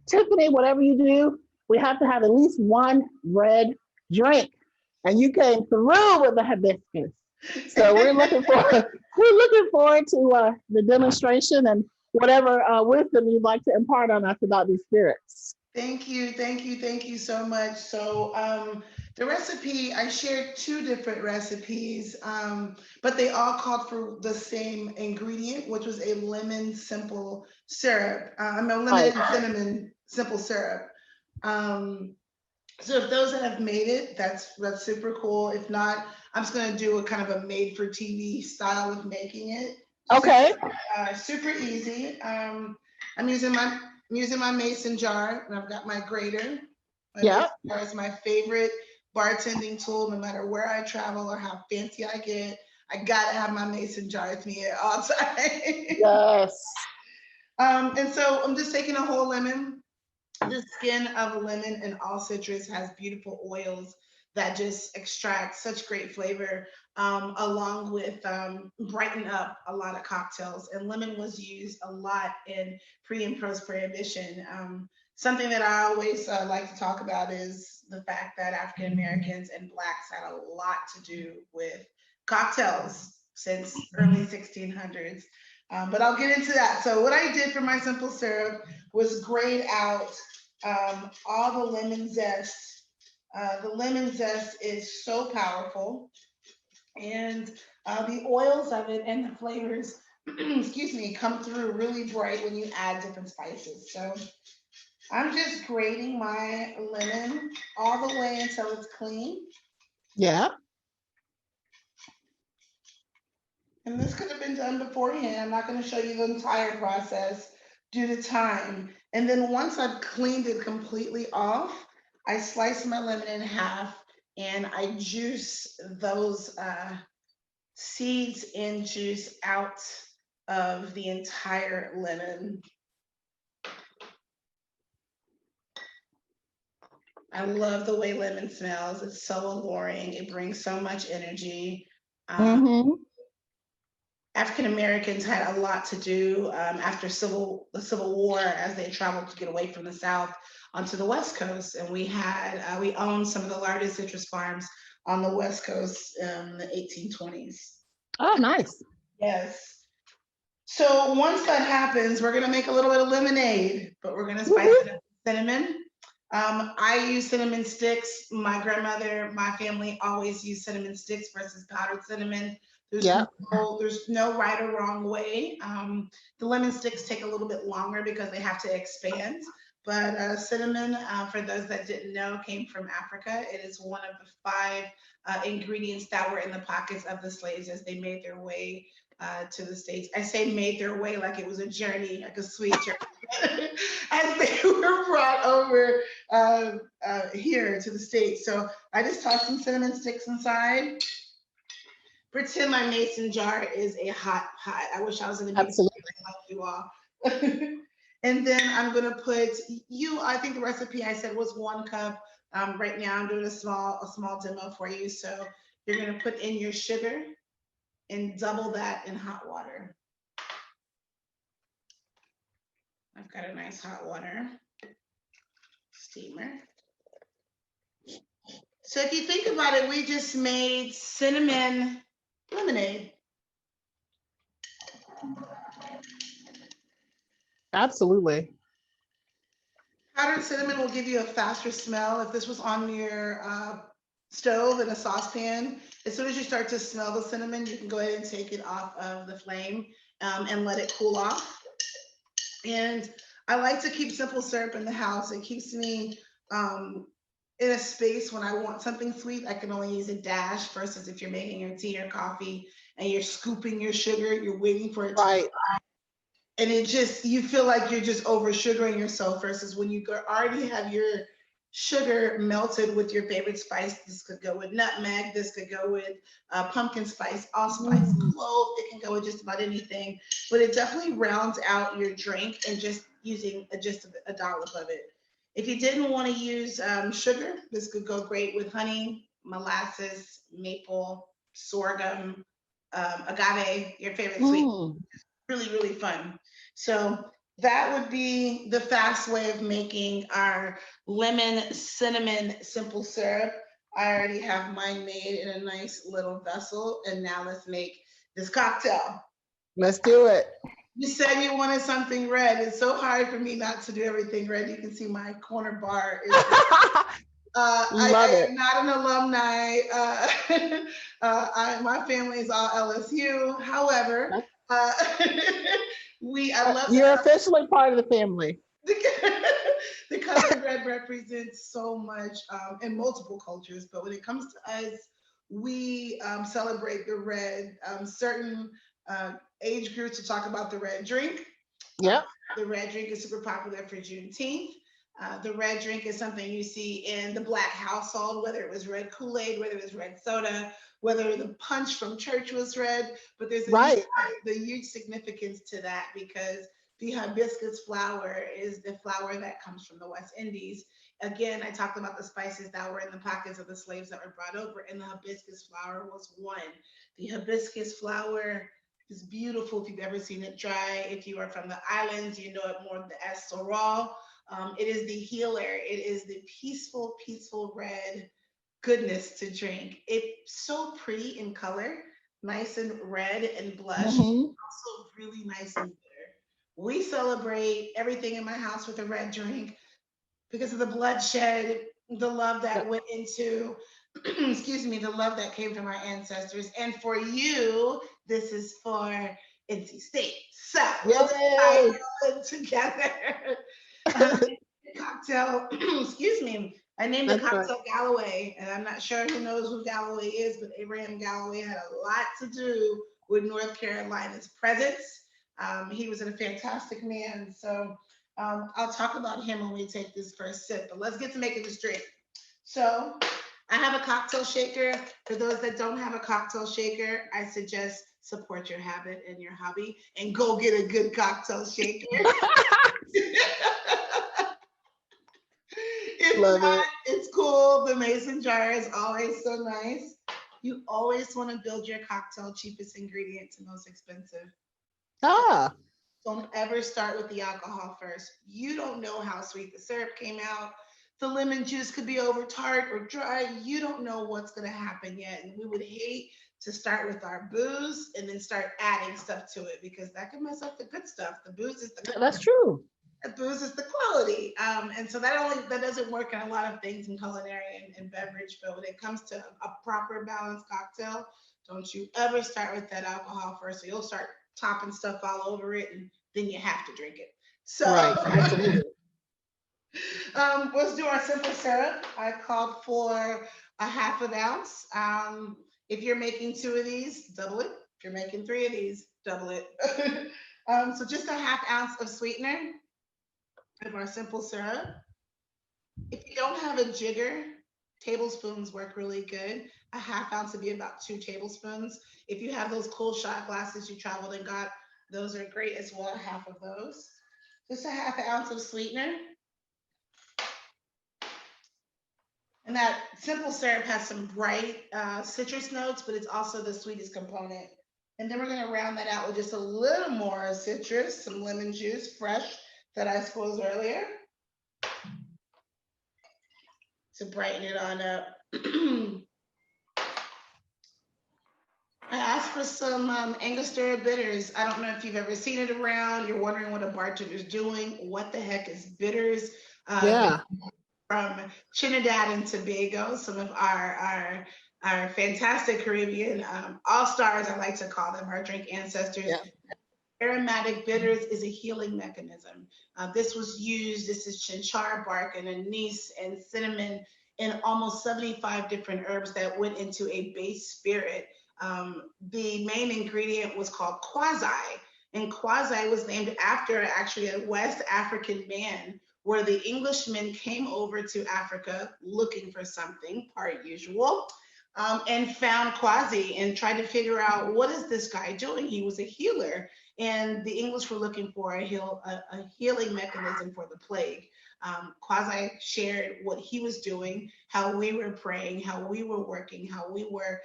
A: Tiffany, whatever you do, we have to have at least one red drink. And you came through with the hibiscus. So we're looking forward to the demonstration and whatever wisdom you'd like to impart on us about these spirits.
C: Thank you, thank you, thank you so much. So the recipe, I shared two different recipes, but they all called for the same ingredient, which was a lemon simple syrup. A lemon and cinnamon simple syrup. So if those that have made it, that's super cool. If not, I'm just gonna do a kind of a made for TV style of making it.
A: Okay.
C: Super easy. I'm using my mason jar, and I've got my grater. My mason jar is my favorite bartending tool, no matter where I travel or how fancy I get. I gotta have my mason jar with me at all times.
A: Yes.
C: And so I'm just taking a whole lemon. The skin of a lemon and all citrus has beautiful oils that just extract such great flavor, along with brighten up a lot of cocktails. And lemon was used a lot in pre and post prohibition. Something that I always like to talk about is the fact that African Americans and Blacks had a lot to do with cocktails since early 1600s. But I'll get into that. So what I did for my simple syrup was grate out all the lemon zest. The lemon zest is so powerful, and the oils of it and the flavors, excuse me, come through really bright when you add different spices. So I'm just grating my lemon all the way until it's clean.
A: Yeah.
C: And this could have been done beforehand. I'm not going to show you the entire process due to time. And then once I've cleaned it completely off, I slice my lemon in half and I juice those seeds and juice out of the entire lemon. I love the way lemon smells. It's so alluring. It brings so much energy. African Americans had a lot to do after the Civil War as they traveled to get away from the South onto the West Coast, and we owned some of the largest citrus farms on the West Coast in the 1820s.
A: Oh, nice.
C: Yes. So once that happens, we're gonna make a little bit of lemonade, but we're gonna spice it up with cinnamon. I use cinnamon sticks. My grandmother, my family always used cinnamon sticks versus powdered cinnamon. There's no right or wrong way. The lemon sticks take a little bit longer because they have to expand. But cinnamon, for those that didn't know, came from Africa. It is one of the five ingredients that were in the pockets of the slaves as they made their way to the States. I say made their way like it was a journey, like a sweet journey, as they were brought over here to the States. So I just tossed some cinnamon sticks inside. Pretend my mason jar is a hot pot. I wish I was in a mason jar like you all. And then I'm gonna put I think the recipe I said was 1 cup. Right now I'm doing a small demo for you. So you're gonna put in your sugar and double that in hot water. I've got a nice hot water steamer. So if you think about it, we just made cinnamon lemonade.
A: Absolutely.
C: Powdered cinnamon will give you a faster smell. If this was on your stove in a saucepan, as soon as you start to smell the cinnamon, you can go ahead and take it off of the flame and let it cool off. And I like to keep simple syrup in the house. It keeps me in a space when I want something sweet. I can only use a dash versus if you're making your tea or coffee and you're scooping your sugar, you're waiting for it to
A: Right.
C: and it just, you feel like you're just over sugaring yourself versus when you already have your sugar melted with your favorite spice. This could go with nutmeg, this could go with pumpkin spice, allspice, clove, it can go with just about anything, but it definitely rounds out your drink and just using just a dollop of it. If you didn't want to use sugar, this could go great with honey, molasses, maple, sorghum, agave, your favorite sweet. Really, really fun. So that would be the fast way of making our lemon cinnamon simple syrup. I already have mine made in a nice little vessel. And now let's make this cocktail.
A: Let's do it.
C: You said you wanted something red. It's so hard for me not to do everything red. You can see my corner bar is I am not an alumni. My family is all LSU. However, I love
A: You're officially part of the family.
C: The color red represents so much in multiple cultures, but when it comes to us, we celebrate the red. Certain age groups to talk about the red drink.
A: Yep.
C: The red drink is super popular for Juneteenth. The red drink is something you see in the Black household, whether it was red Kool-Aid, whether it was red soda, whether the punch from church was red. But there's the huge significance to that because the hibiscus flower is the flower that comes from the West Indies. Again, I talked about the spices that were in the pockets of the slaves that were brought over, and the hibiscus flower was one. The hibiscus flower is beautiful if you've ever seen it dry. If you are from the islands, you know it more as sorrel. It is the healer. It is the peaceful, peaceful red goodness to drink. It's so pretty in color, nice and red and blush, also really nice and bitter. We celebrate everything in my house with a red drink because of the bloodshed, the love that went into, excuse me, the love that came from our ancestors. And for you, this is for NC State. So let's tie together. Cocktail, excuse me. I named the cocktail Galloway, and I'm not sure who knows who Galloway is, but Abraham Galloway had a lot to do with North Carolina's presence. He was a fantastic man. So I'll talk about him when we take this first sip, but let's get to making this drink. So I have a cocktail shaker. For those that don't have a cocktail shaker, I suggest support your habit and your hobby and go get a good cocktail shaker. If not, it's cool. The mason jar is always so nice. You always want to build your cocktail cheapest ingredient to most expensive. Don't ever start with the alcohol first. You don't know how sweet the syrup came out. The lemon juice could be over tart or dry. You don't know what's going to happen yet. And we would hate to start with our booze and then start adding stuff to it because that can mess up the good stuff. The booze is the quality.
A: That's true.
C: The booze is the quality. And so that doesn't work in a lot of things in culinary and beverage. But when it comes to a proper balanced cocktail, don't you ever start with that alcohol first. So you'll start topping stuff all over it and then you have to drink it. So absolutely. Let's do our simple syrup. I called for a half an ounce. If you're making 2 of these, double it. If you're making 3 of these, double it. So just a half ounce of sweetener of our simple syrup. If you don't have a jigger, tablespoons work really good. A half ounce would be about 2 tablespoons. If you have those cool shot glasses you traveled and got, those are great as well, half of those. just a half an ounce of sweetener. And that simple syrup has some bright citrus notes, but it's also the sweetest component. And then we're going to round that out with just a little more citrus, some lemon juice, fresh, that I squeezed earlier, to brighten it on up. I asked for some Angostura Bitters. I don't know if you've ever seen it around. You're wondering what a bartender's doing. What the heck is bitters?
A: Yeah.
C: From Trinidad and Tobago, some of our fantastic Caribbean all-stars, I like to call them, our drink ancestors.
A: Yeah.
C: Aromatic bitters is a healing mechanism. This was used, this is chinchar bark and anise and cinnamon and almost 75 different herbs that went into a base spirit. The main ingredient was called quasi, and quasi was named after actually a West African man, where the Englishmen came over to Africa looking for something, per usual, and found quasi and tried to figure out, what is this guy doing? He was a healer, and the English were looking for a healing mechanism for the plague. Quasi shared what he was doing, how we were praying, how we were working, how we were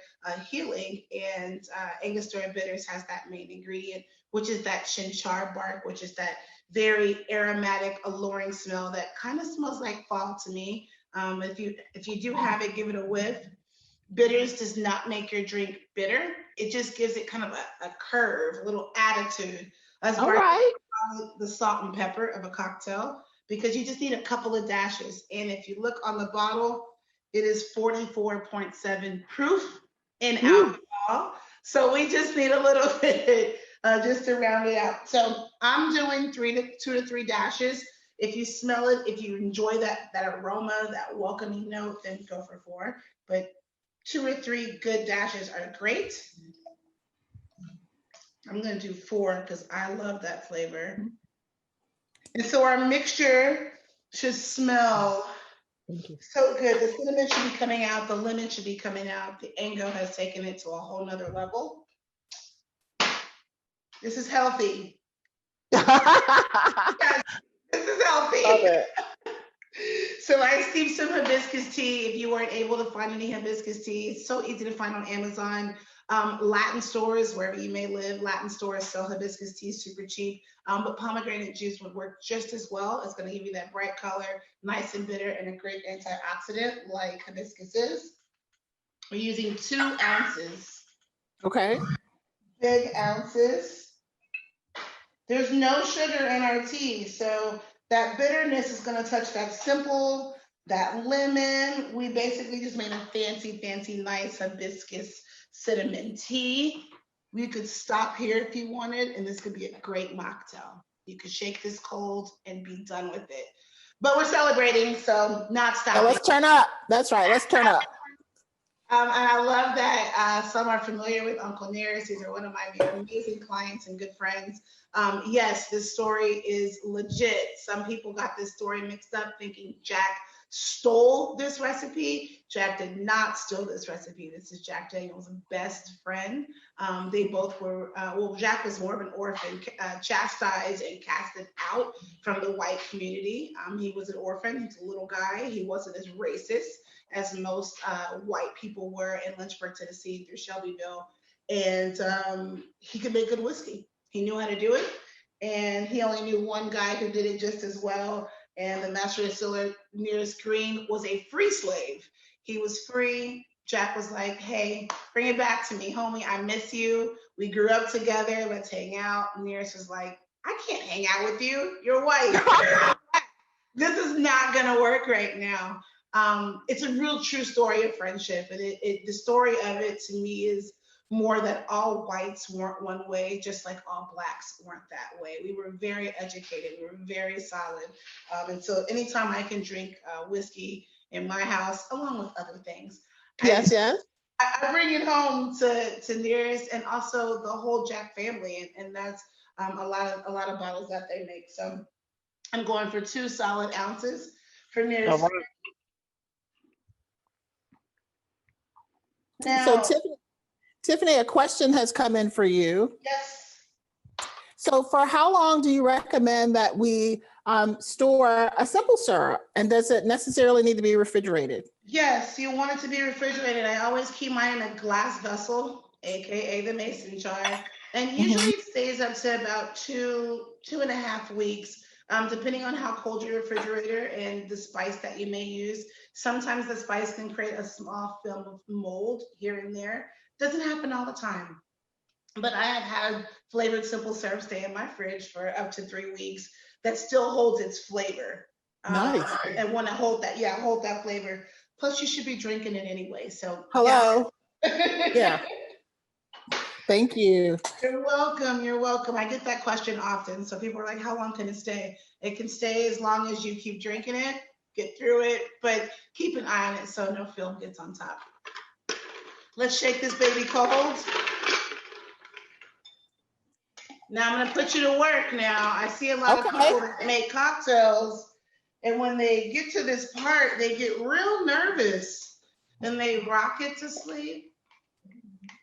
C: healing, and Angostura Bitters has that main ingredient, which is that chinchar bark, which is that very aromatic, alluring smell that kind of smells like fall to me. If you do have it, give it a whiff. Bitters does not make your drink bitter. It just gives it kind of a curve, a little attitude. As
A: All right.
C: the salt and pepper of a cocktail, because you just need a couple of dashes. And if you look on the bottle, it is 44.7 proof in alcohol. So we just need a little bit just to round it out. So I'm doing 2 to 3 dashes. If you smell it, if you enjoy that aroma, that welcoming note, then go for 4. But 2 or 3 good dashes are great. I'm going to do 4 because I love that flavor. And so our mixture should smell so good. The cinnamon should be coming out. The lemon should be coming out. The Ango has taken it to a whole nother level. This is healthy. Yes, this is healthy.
A: Love it.
C: So I steeped some hibiscus tea. If you weren't able to find any hibiscus tea, it's so easy to find on Amazon. Latin stores, wherever you may live, Latin stores sell hibiscus tea super cheap. But pomegranate juice would work just as well. It's going to give you that bright color, nice and bitter, and a great antioxidant like hibiscus is. We're using 2 ounces.
A: Okay.
C: Big ounces. There's no sugar in our tea, so that bitterness is going to touch that simple, that lemon. We basically just made a fancy, nice hibiscus cinnamon tea. We could stop here if you wanted, and this could be a great mocktail. You could shake this cold and be done with it. But we're celebrating, so not stopping.
A: So let's turn up. That's right. Let's turn up.
C: And I love that some are familiar with Uncle Nearest. These are one of my amazing clients and good friends. Yes, this story is legit. Some people got this story mixed up thinking Jack stole this recipe. Jack did not steal this recipe. This is Jack Daniel's best friend. They both were, Jack was more of an orphan, chastised and casted out from the white community. He was an orphan. He was a little guy. He wasn't as racist as most white people were in Lynchburg, Tennessee, through Shelbyville. And he could make good whiskey. He knew how to do it. And he only knew one guy who did it just as well. And the master distiller, Nearest Green, was a free slave. He was free. Jack was like, hey, bring it back to me, homie. I miss you. We grew up together. Let's hang out. Nearest was like, I can't hang out with you. You're white. This is not going to work right now. It's a real true story of friendship. And the story of it to me is more that all whites weren't one way, just like all blacks weren't that way. We were very educated. We were very solid. And so anytime I can drink whiskey in my house, along with other things,
A: Yes.
C: I bring it home to Nearest and also the whole Jack family. And that's a lot of bottles that they make. So I'm going for 2 solid ounces for Nearest.
A: All right.
C: Now,
A: So Tiffany, a question has come in for you.
C: yes.
A: So for how long do you recommend that we store a simple syrup? And does it necessarily need to be refrigerated?
C: Yes, you want it to be refrigerated. I always keep mine in a glass vessel, aka the mason jar, and usually
A: Mhm.
C: it stays up to about 2.5 weeks, depending on how cold your refrigerator and the spice that you may use. Sometimes the spice can create a small film of mold here and there. Doesn't happen all the time, but I have had flavored simple syrup stay in my fridge for up to 3 weeks that still holds its flavor.
A: Nice.
C: And want to hold that, yeah, hold that flavor. Plus, you should be drinking it anyway. So, yeah.
A: Hello. Yeah. Thank you.
C: You're welcome. You're welcome. I get that question often. So people are like, how long can it stay? It can stay as long as you keep drinking it, get through it, but keep an eye on it so no film gets on top. Let's shake this baby cold. Now I'm going to put you to work now. I see a lot of people that make cocktails, and when they get to this part, they get real nervous and they rock it to sleep.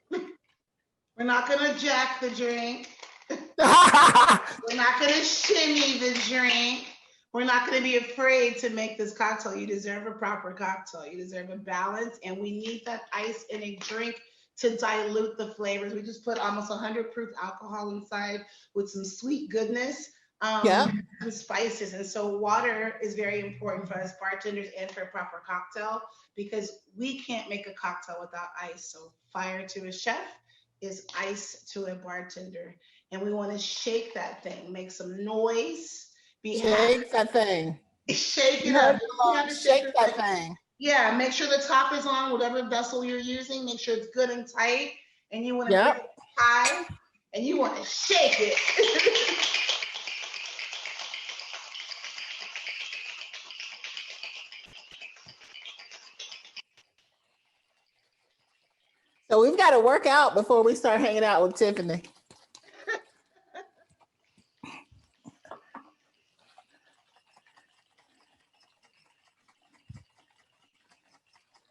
C: We're not going to jack the drink. We're not going to shimmy the drink. We're not going to be afraid to make this cocktail. You deserve a proper cocktail. You deserve a balance, and we need that ice in a drink to dilute the flavors. We just put almost 100 proof alcohol inside with some sweet goodness, and spices. And so water is very important for us bartenders and for a proper cocktail, because we can't make a cocktail without ice. So fire to a chef is ice to a bartender. And we want to shake that thing, make some noise.
A: Shake that thing.
C: Shake it up.
A: Shake that thing.
C: Yeah, make sure the top is on whatever vessel you're using. Make sure it's good and tight. And you want to bring it high and you want to shake it.
A: So we've got to work out before we start hanging out with Tiffany.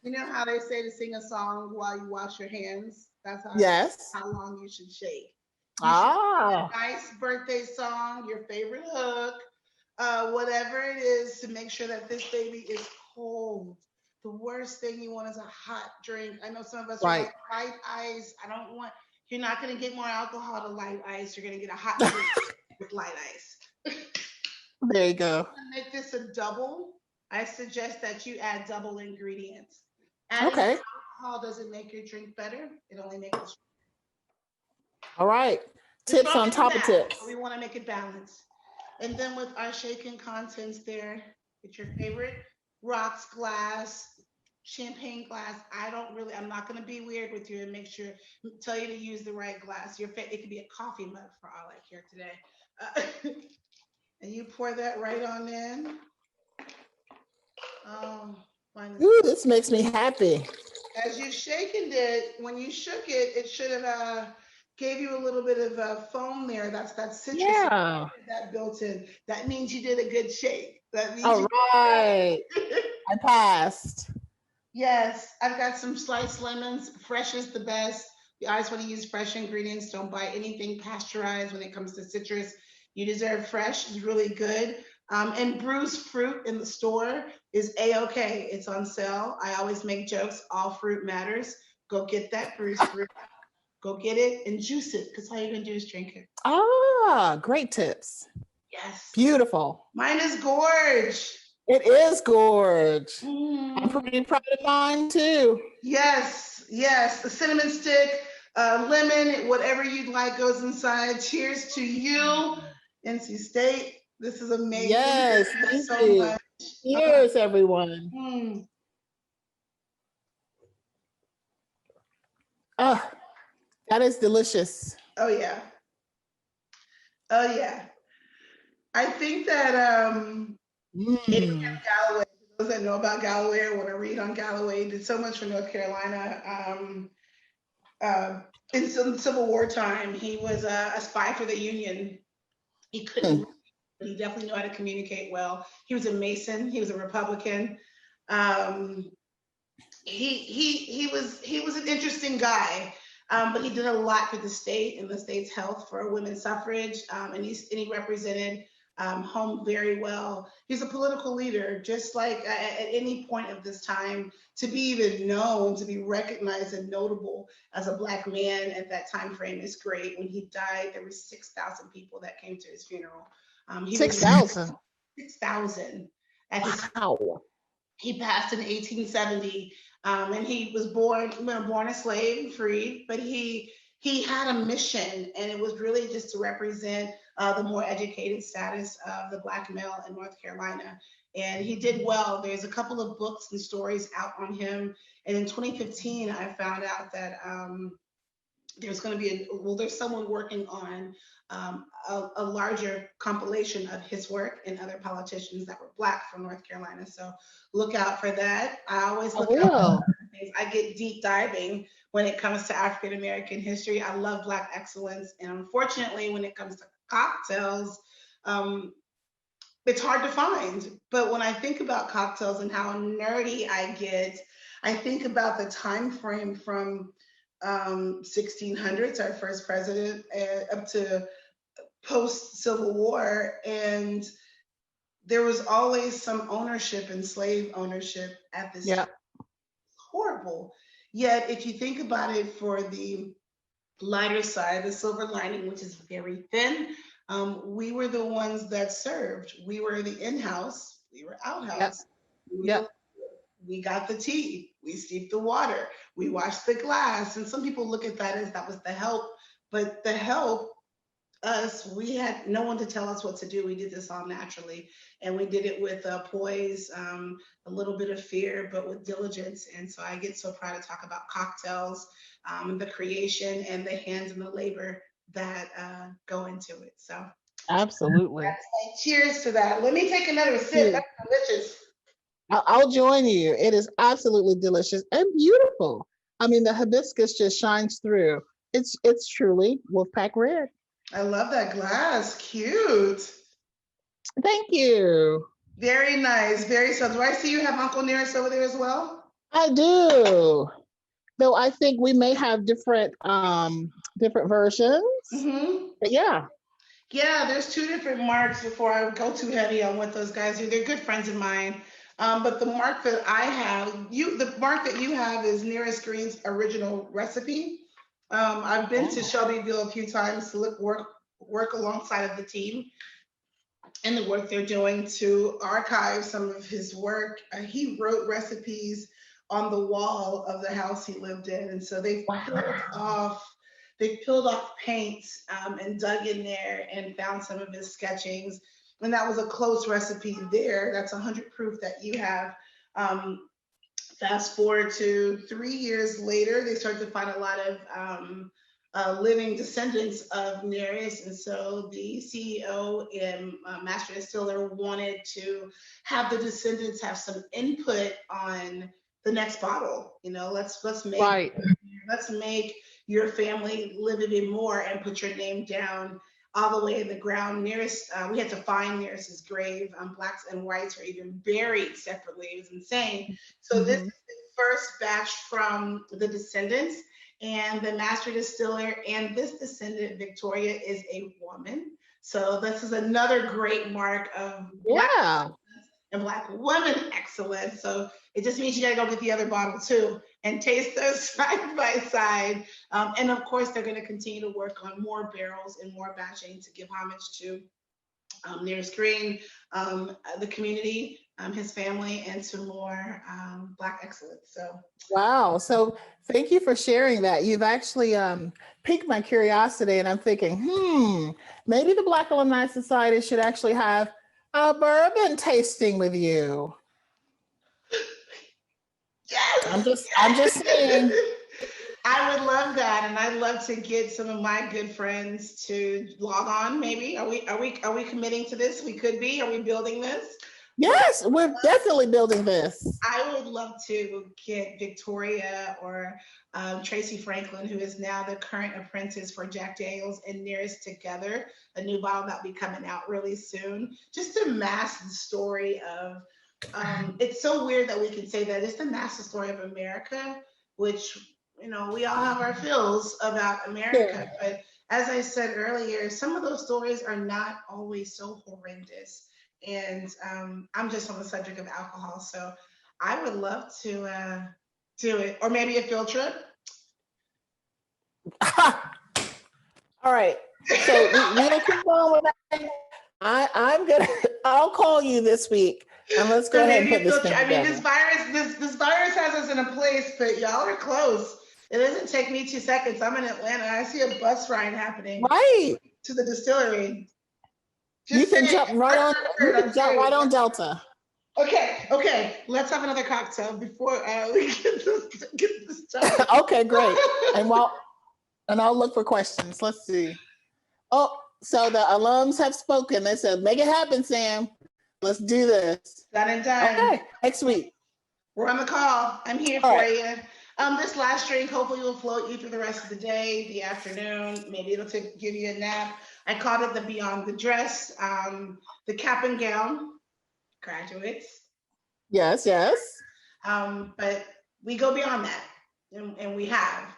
C: You know how they say to sing a song while you wash your hands? That's how long you should shake. You should sing a nice birthday song, your favorite hook, whatever it is, to make sure that this baby is cold. The worst thing you want is a hot drink. I know some of us are like, light ice. You're not going to get more alcohol to light ice. You're going to get a hot drink with light ice.
A: There you go.
C: To make this a double, I suggest that you add double ingredients. Adding alcohol doesn't make your drink better. It only makes it.
A: All right. Tips on top of tips.
C: We want to make it balanced. And then with our shaken contents there, get your favorite rocks glass, champagne glass. I'm not going to be weird with you and tell you to use the right glass. It could be a coffee mug for all I care today. And you pour that right on in.
A: Ooh, this makes me happy.
C: As you shaken it, when you shook it, it should have gave you a little bit of foam there. That's that citrus that built in. That means you did a good shake. That means
A: all right. I passed.
C: Yes, I've got some sliced lemons. Fresh is the best. You always want to use fresh ingredients. Don't buy anything pasteurized when it comes to citrus. You deserve fresh. It's really good. And bruised fruit in the store is A-okay. It's on sale. I always make jokes. All fruit matters. Go get that bruised fruit. Go get it and juice it, because all you're going to do is drink it.
A: Great tips.
C: Yes.
A: Beautiful.
C: Mine is gorge.
A: It is gorge. I'm pretty proud of mine too.
C: Yes. The cinnamon stick, lemon, whatever you'd like goes inside. Cheers to you, NC State. This is amazing.
A: Yes, thank you. Much. Cheers, everyone. That is delicious.
C: Oh yeah. I think that Galloway, those that know about Galloway or want to read on Galloway, did so much for North Carolina. In some Civil War time, he was a spy for the Union. He couldn't. He definitely knew how to communicate well. He was a Mason. He was a Republican. He was an interesting guy. But he did a lot for the state and the state's health for women's suffrage, and he represented home very well. He's a political leader, just like at any point of this time, to be even known, to be recognized and notable as a Black man at that time frame is great. When he died, there were 6,000 people that came to his funeral.
A: 6,000.
C: 6,000 at his.
A: Wow.
C: He passed in 1870, and he was born a slave, freed, but he had a mission, and it was really just to represent the more educated status of the Black male in North Carolina. And he did well. There's a couple of books and stories out on him. And in 2015, I found out that there's going to be there's someone working on a larger compilation of his work and other politicians that were Black from North Carolina. So look out for that. I always look out for things. I get deep diving when it comes to African American history. I love Black excellence. And unfortunately, when it comes to cocktails, it's hard to find. But when I think about cocktails and how nerdy I get, I think about the time frame from 1600s, our first president, up to post-Civil War, and there was always some ownership and slave ownership at this time. Horrible. Yet, if you think about it, for the lighter side, the silver lining, which is very thin, we were the ones that served. We were the in-house, we were out-house. We got the tea, we steeped the water, we washed the glass. And some people look at that as that was the help, but the help, we had no one to tell us what to do. We did this all naturally, and we did it with poise, a little bit of fear, but with diligence. And so I get so proud to talk about cocktails, the creation and the hands and the labor that go into it. So
A: absolutely.
C: Cheers to that. Let me take another sip. That's delicious.
A: I'll join you. It is absolutely delicious and beautiful. I mean, the hibiscus just shines through. It's truly Wolfpack Red.
C: I love that glass. Cute.
A: Thank you.
C: Very nice. Very so. Do I see you have Uncle Nearest over there as well?
A: I do. Though I think we may have different versions. But yeah.
C: Yeah, there's two different marks before I go too heavy on what those guys do. They're good friends of mine. But the mark that I have, the mark that you have is Nearest Green's original recipe. I've been to Shelbyville a few times to work alongside of the team and the work they're doing to archive some of his work. He wrote recipes on the wall of the house he lived in, and so they peeled off paint and dug in there and found some of his sketchings. And that was a close recipe there. That's 100 proof that you have. Fast forward to 3 years later, they started to find a lot of living descendants of Nearest. And so the CEO and master distiller wanted to have the descendants have some input on the next bottle. You know, let's make your family live even more and put your name down all the way in the ground. Nearest, we had to find Nearest's grave. Blacks and whites were even buried separately. It was insane. So this is the first batch from the descendants, and the master distiller and this descendant, Victoria, is a woman. So this is another great mark of Black and Black women excellence. So it just means you gotta go get the other bottle too and taste those side by side. And of course, they're gonna continue to work on more barrels and more batching to give homage to Nearest Green, the community, his family, and to more Black excellence. So
A: wow. So thank you for sharing that. You've actually piqued my curiosity, and I'm thinking, maybe the Black Alumni Society should actually have a bourbon tasting with you.
C: Yes.
A: I'm just saying.
C: I would love that, and I'd love to get some of my good friends to log on. Maybe are we committing to this? We could be. Are we building this?
A: Yes, we're definitely building this.
C: I would love to get Victoria or Tracy Franklin, who is now the current apprentice for Jack Daniels, and Nearest together, a new bottle that'll be coming out really soon, just to mask the story of, it's so weird that we can say that, it's the mask the story of America, which we all have our feels about America,
A: Yeah.
C: but as I said earlier, some of those stories are not always so horrendous. And I'm just on the subject of alcohol, so I would love to do it, or maybe a field trip.
A: All right. So we'll keep on with that. I'm gonna. I'll call you this week, and let's go
C: So
A: ahead and
C: maybe a
A: put this
C: field
A: thing
C: trip. I mean,
A: together.
C: this virus has us in a place, but y'all are close. It doesn't take me 2 seconds. I'm in Atlanta. I see a bus ride happening
A: Right.
C: to the distillery.
A: You
C: Just
A: can
C: saying.
A: jump right on. You
C: I'm
A: can jump right
C: serious.
A: on Delta.
C: Okay. Let's have another cocktail before we get this started.
A: Okay, great. And I'll look for questions. Let's see. Oh, so the alums have spoken. They said, "Make it happen, Sam. Let's do this."
C: Done and done.
A: Okay, next week.
C: We're on the call. I'm here
A: All
C: for
A: right.
C: you. This last drink hopefully will float you through the rest of the day, the afternoon. Maybe it'll give you a nap. I called it the Beyond the Dress, the cap and gown, graduates.
A: Yes, yes.
C: But we go beyond that, and we have.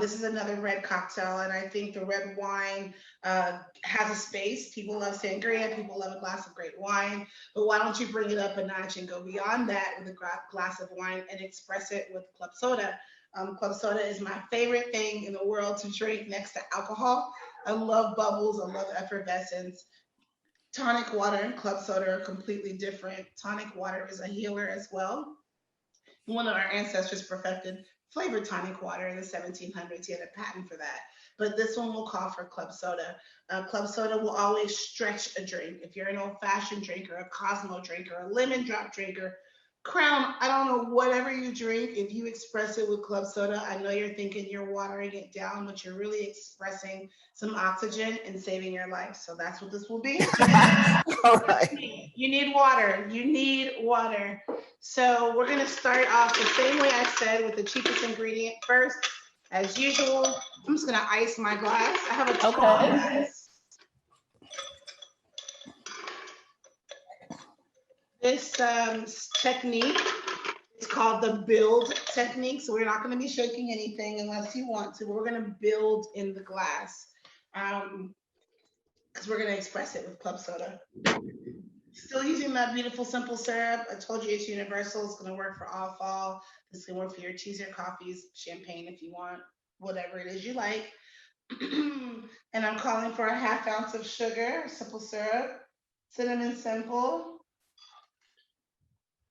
C: This is another red cocktail, and I think the red wine has a space. People love sangria, people love a glass of great wine, but why don't you bring it up a notch and go beyond that with a glass of wine and express it with club soda? Club soda is my favorite thing in the world to drink next to alcohol. I love bubbles, I love effervescence. Tonic water and club soda are completely different. Tonic water is a healer as well. One of our ancestors perfected flavored tonic water in the 1700s. He had a patent for that. But this one will call for club soda. Club soda will always stretch a drink. If you're an old fashioned drinker, a Cosmo drinker, a lemon drop drinker, Crown, I don't know, whatever you drink, if you express it with club soda, I know you're thinking you're watering it down, but you're really expressing some oxygen and saving your life. So that's what this will be.
A: All right.
C: You need water. You need water. So we're going to start off the same way I said, with the cheapest ingredient first. As usual, I'm just going to ice my glass. I have a tall glass. This technique is called the build technique. So we're not going to be shaking anything unless you want to. We're going to build in the glass because we're going to express it with club soda. Still using that beautiful simple syrup. I told you it's universal. It's going to work for all fall. This can work for your teas or coffees, champagne if you want, whatever it is you like. And I'm calling for a 1/2 ounce of sugar, simple syrup, cinnamon simple,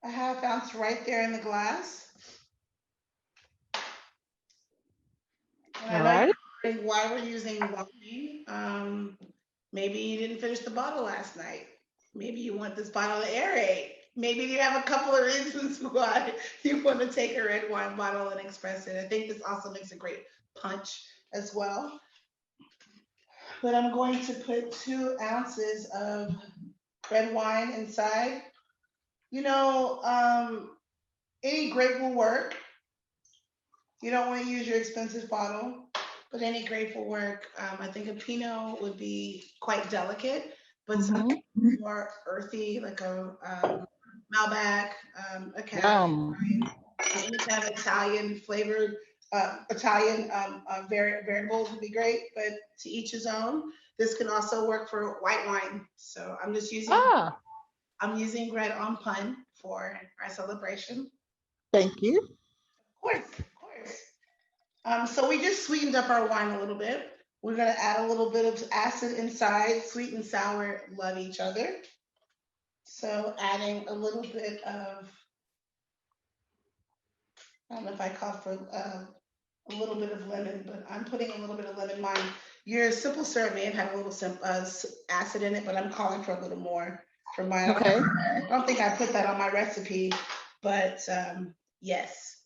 C: a 1/2 ounce right there in the glass. And
A: All
C: I know
A: right.
C: you're wondering why we're using wine. Maybe you didn't finish the bottle last night. Maybe you want this bottle to aerate. Maybe you have a couple of reasons why you want to take a red wine bottle and express it. I think this also makes a great punch as well. But I'm going to put 2 ounces of red wine inside. Any grape will work. You don't want to use your expensive bottle, but any grape will work. I think a Pinot would be quite delicate, but something more earthy, like a Malbec, a Cab, any kind of Italian flavored, Italian variables would be great, but to each his own. This can also work for white wine. So I'm using red on pun for our celebration.
A: Thank you.
C: Of course. So we just sweetened up our wine a little bit. We're going to add a little bit of acid inside. Sweet and sour love each other. So adding a little bit of, I don't know if I called for a little bit of lemon, but I'm putting a little bit of lemon. Your simple syrup may have had a little acid in it, but I'm calling for a little more for mine.
A: Okay.
C: I don't think I put that on my recipe, but yes.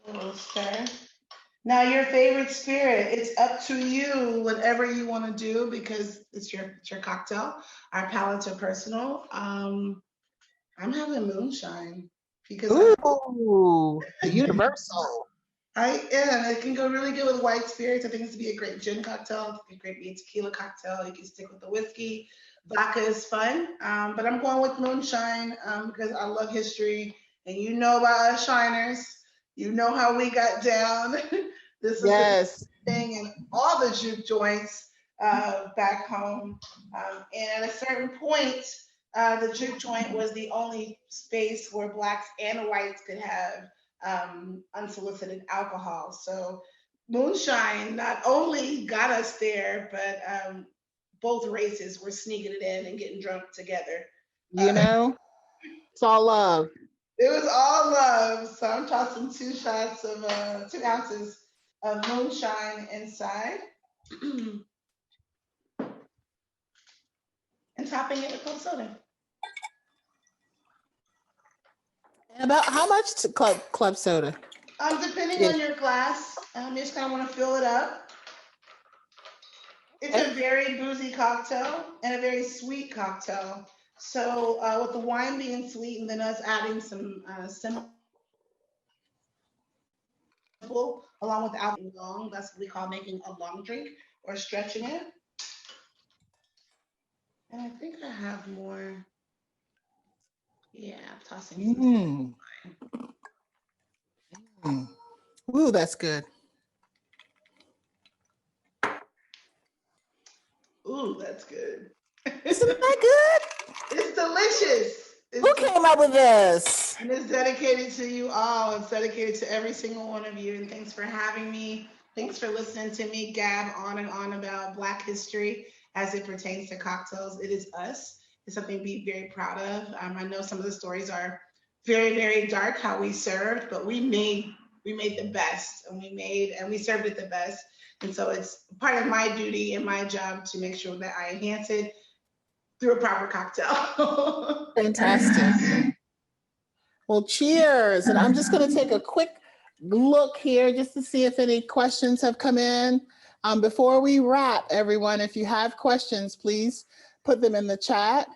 C: A little stir. Now your favorite spirit, it's up to you, whatever you want to do, because it's your cocktail. Our palates are personal. I'm having moonshine because
A: Universal.
C: I am. It can go really good with white spirits. I think this would be a great gin cocktail. It could be a tequila cocktail. You can stick with the whiskey. Vodka is fun, but I'm going with moonshine because I love history And you know about us Shiners. You know how we got down. This was
A: Yes.
C: the thing in all the juke joints back home. And at a certain point, the juke joint was the only space where blacks and whites could have unsolicited alcohol. So moonshine not only got us there, but both races were sneaking it in and getting drunk together.
A: You know, it's all love.
C: It was all love. So I'm tossing 2 ounces of moonshine inside and topping it with club soda.
A: And about how much to club soda?
C: Depending on your glass, you just kind of want to fill it up. It's a very boozy cocktail and a very sweet cocktail. So with the wine being sweet and then us adding some simple along with alcohol long, that's what we call making a long drink or stretching it. And I think I have more. Yeah, I'm tossing some.
A: Ooh, that's good.
C: Ooh, that's good.
A: Isn't that good?
C: It's delicious.
A: Who came up with this?
C: And it's dedicated to you all. It's dedicated to every single one of you. And thanks for having me. Thanks for listening to me gab on and on about Black history as it pertains to cocktails. It is us. It's something to be very proud of. I know some of the stories are very, very dark how we served, but we made the best, and we served it the best. And so it's part of my duty and my job to make sure that I enhance it through a proper cocktail.
A: Fantastic. Well, cheers. And I'm just going to take a quick look here just to see if any questions have come in. Before we wrap, everyone, if you have questions, please put them in the chat.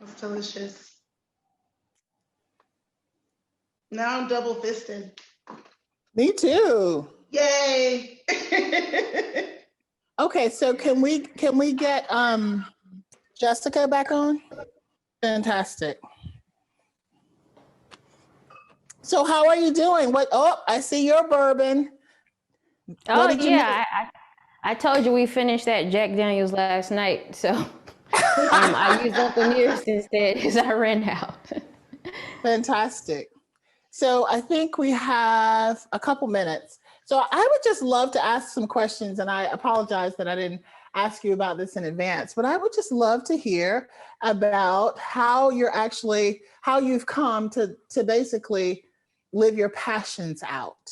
C: It's delicious. Now I'm double fisted.
A: Me too.
C: Yay.
A: Okay, so can we get Jessica back on? Fantastic. So how are you doing? I see your bourbon.
B: Oh yeah, I told you we finished that Jack Daniels last night, so I used Uncle Nearest instead because I ran out.
A: Fantastic. So I think we have a couple minutes. So I would just love to ask some questions, and I apologize that I didn't ask you about this in advance, but I would just love to hear about how you've come to basically live your passions out.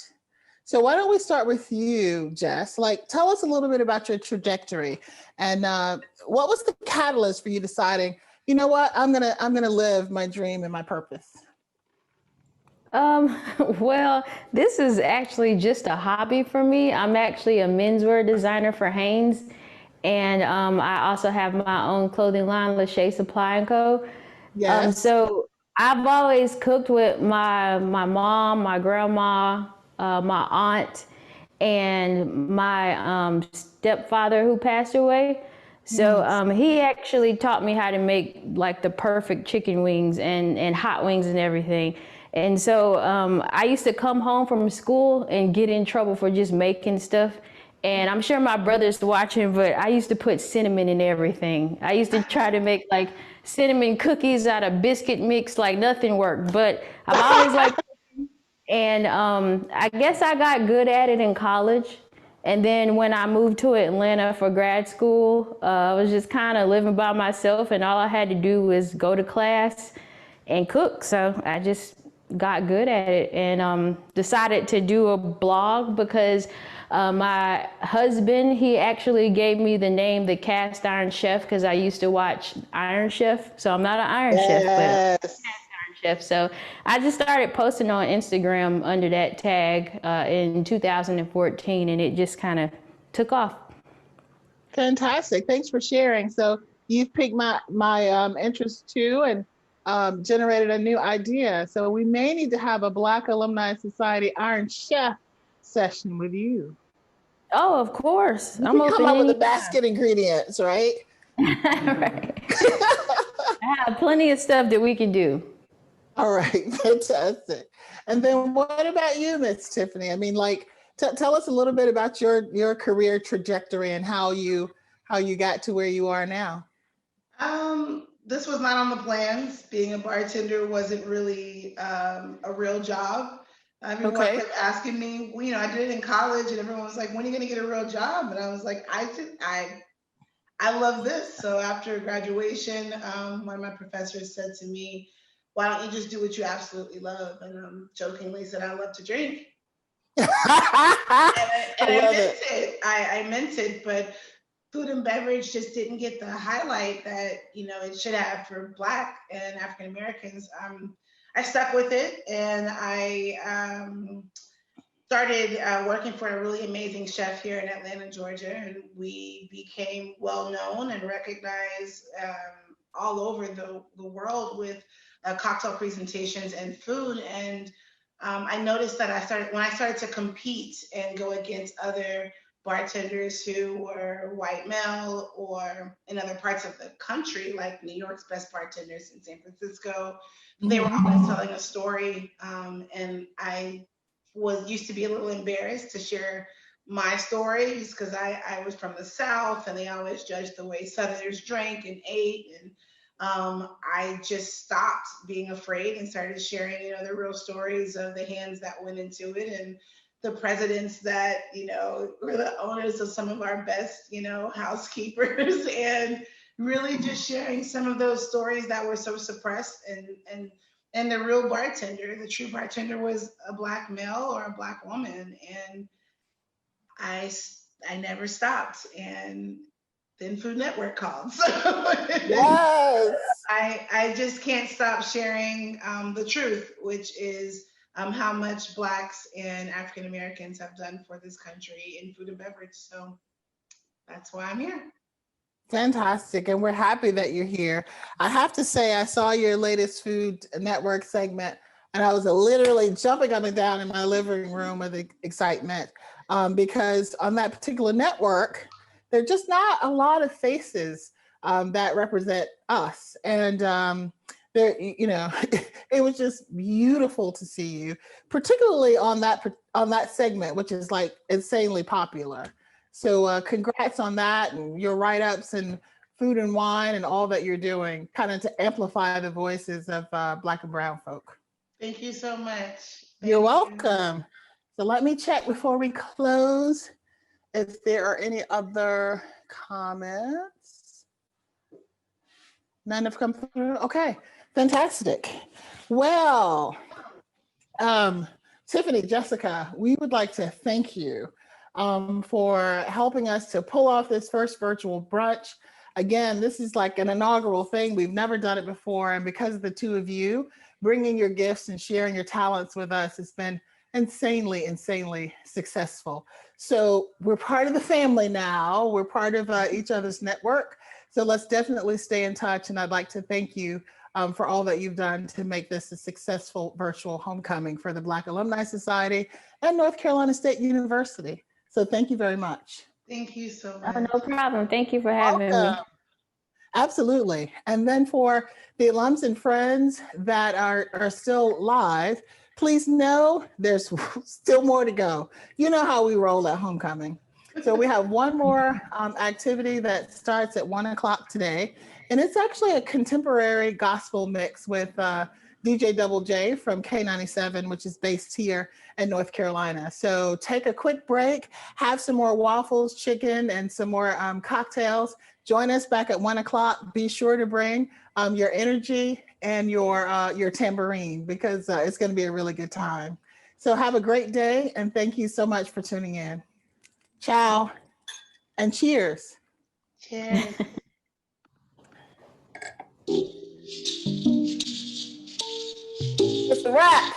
A: So why don't we start with you, Jess? Tell us a little bit about your trajectory, and what was the catalyst for you deciding, you know what, I'm gonna live my dream and my purpose?
B: Well, this is actually just a hobby for me. I'm actually a menswear designer for Hanes, and I also have my own clothing line, Lachey Supply & Co.
A: Yes.
B: So I've always cooked with my mom, my grandma, my aunt, and my stepfather who passed away. So he actually taught me how to make like the perfect chicken wings and hot wings and everything. And so I used to come home from school and get in trouble for just making stuff. And I'm sure my brother's watching, but I used to put cinnamon in everything. I used to try to make like cinnamon cookies out of biscuit mix, like nothing worked. But I've always liked cooking. And I guess I got good at it in college. And then when I moved to Atlanta for grad school, I was just kind of living by myself, and all I had to do was go to class and cook. So I just got good at it and decided to do a blog because my husband, he actually gave me the name the Cast Iron Chef because I used to watch Iron Chef. So I'm not an Iron Chef, but I'm a Cast Iron Chef. So I just started posting on Instagram under that tag in 2014, and it just kind of took off.
A: Fantastic. Thanks for sharing. So you've piqued my interest too, and generated a new idea. So we may need to have a Black Alumni Society Iron Chef session with you.
B: Oh, of course.
A: I'm open. Come up with the basket ingredients, right?
B: Right. I have plenty of stuff that we can do.
A: All right, fantastic. And then what about you, Miss Tiffany? I mean, like, tell us a little bit about your career trajectory and how you got to where you are now.
C: This was not on the plans. Being a bartender wasn't really a real job. Everyone
A: Okay.
C: kept asking me, well, I did it in college, and everyone was like, "When are you going to get a real job?" And I was like, I love this." So after graduation, one of my professors said to me, "Why don't you just do what you absolutely love?" And jokingly said, "I love to drink."
A: I
C: And I
A: love
C: meant
A: it.
C: it. I meant it, but food and beverage just didn't get the highlight that it should have for Black and African Americans. I stuck with it, and I started working for a really amazing chef here in Atlanta, Georgia, and we became well known and recognized all over the world with cocktail presentations and food. And I noticed that when I started to compete and go against other bartenders who were white male or in other parts of the country, like New York's best bartenders in San Francisco, they were
A: Hmm.
C: always telling a story. And I was used to be a little embarrassed to share my stories because I was from the South and they always judged the way Southerners drank and ate. And I just stopped being afraid and started sharing, the real stories of the hands that went into it and the presidents that, were the owners of some of our best, housekeepers and really just sharing some of those stories that were so suppressed and the real bartender, the true bartender was a Black male or a Black woman. And I, I never stopped. And then Food Network called. So
A: Yes.
C: I just can't stop sharing the truth, which is how much Blacks and African Americans have done for this country in food and beverage. So that's why I'm here.
A: Fantastic. And we're happy that you're here. I have to say, I saw your latest Food Network segment, and I was literally jumping up and down in my living room with excitement because on that particular network, there are just not a lot of faces that represent us. And there, it was just beautiful to see you, particularly on that segment, which is like insanely popular. So congrats on that and your write-ups and food and wine and all that you're doing, kind of to amplify the voices of Black and Brown folk.
C: Thank you so much.
A: You're
C: Thank you.
A: welcome. So let me check before we close if there are any other comments. None have come through. Okay, fantastic. Well, Tiffany, Jessica, we would like to thank you for helping us to pull off this first virtual brunch. Again, this is like an inaugural thing. We've never done it before. And because of the two of you bringing your gifts and sharing your talents with us, it's been insanely, insanely successful. So we're part of the family now. We're part of each other's network. So let's definitely stay in touch. And I'd like to thank you for all that you've done to make this a successful virtual homecoming for the Black Alumni Society and North Carolina State University. So thank you very much.
C: Thank you so
B: Oh,
C: much.
B: no problem. Thank you for having me.
A: Welcome. Absolutely. And then for the alums and friends that are still live, please know there's still more to go. You know how we roll at homecoming. So we have one more activity that starts at 1 o'clock today. And it's actually a contemporary gospel mix with DJ Double J from K97, which is based here in North Carolina. So take a quick break, have some more waffles, chicken, and some more cocktails. Join us back at 1 o'clock. Be sure to bring your energy and your tambourine because it's going to be a really good time. So have a great day and thank you so much for tuning in. Ciao and cheers.
C: Cheers.
A: It's a wrap.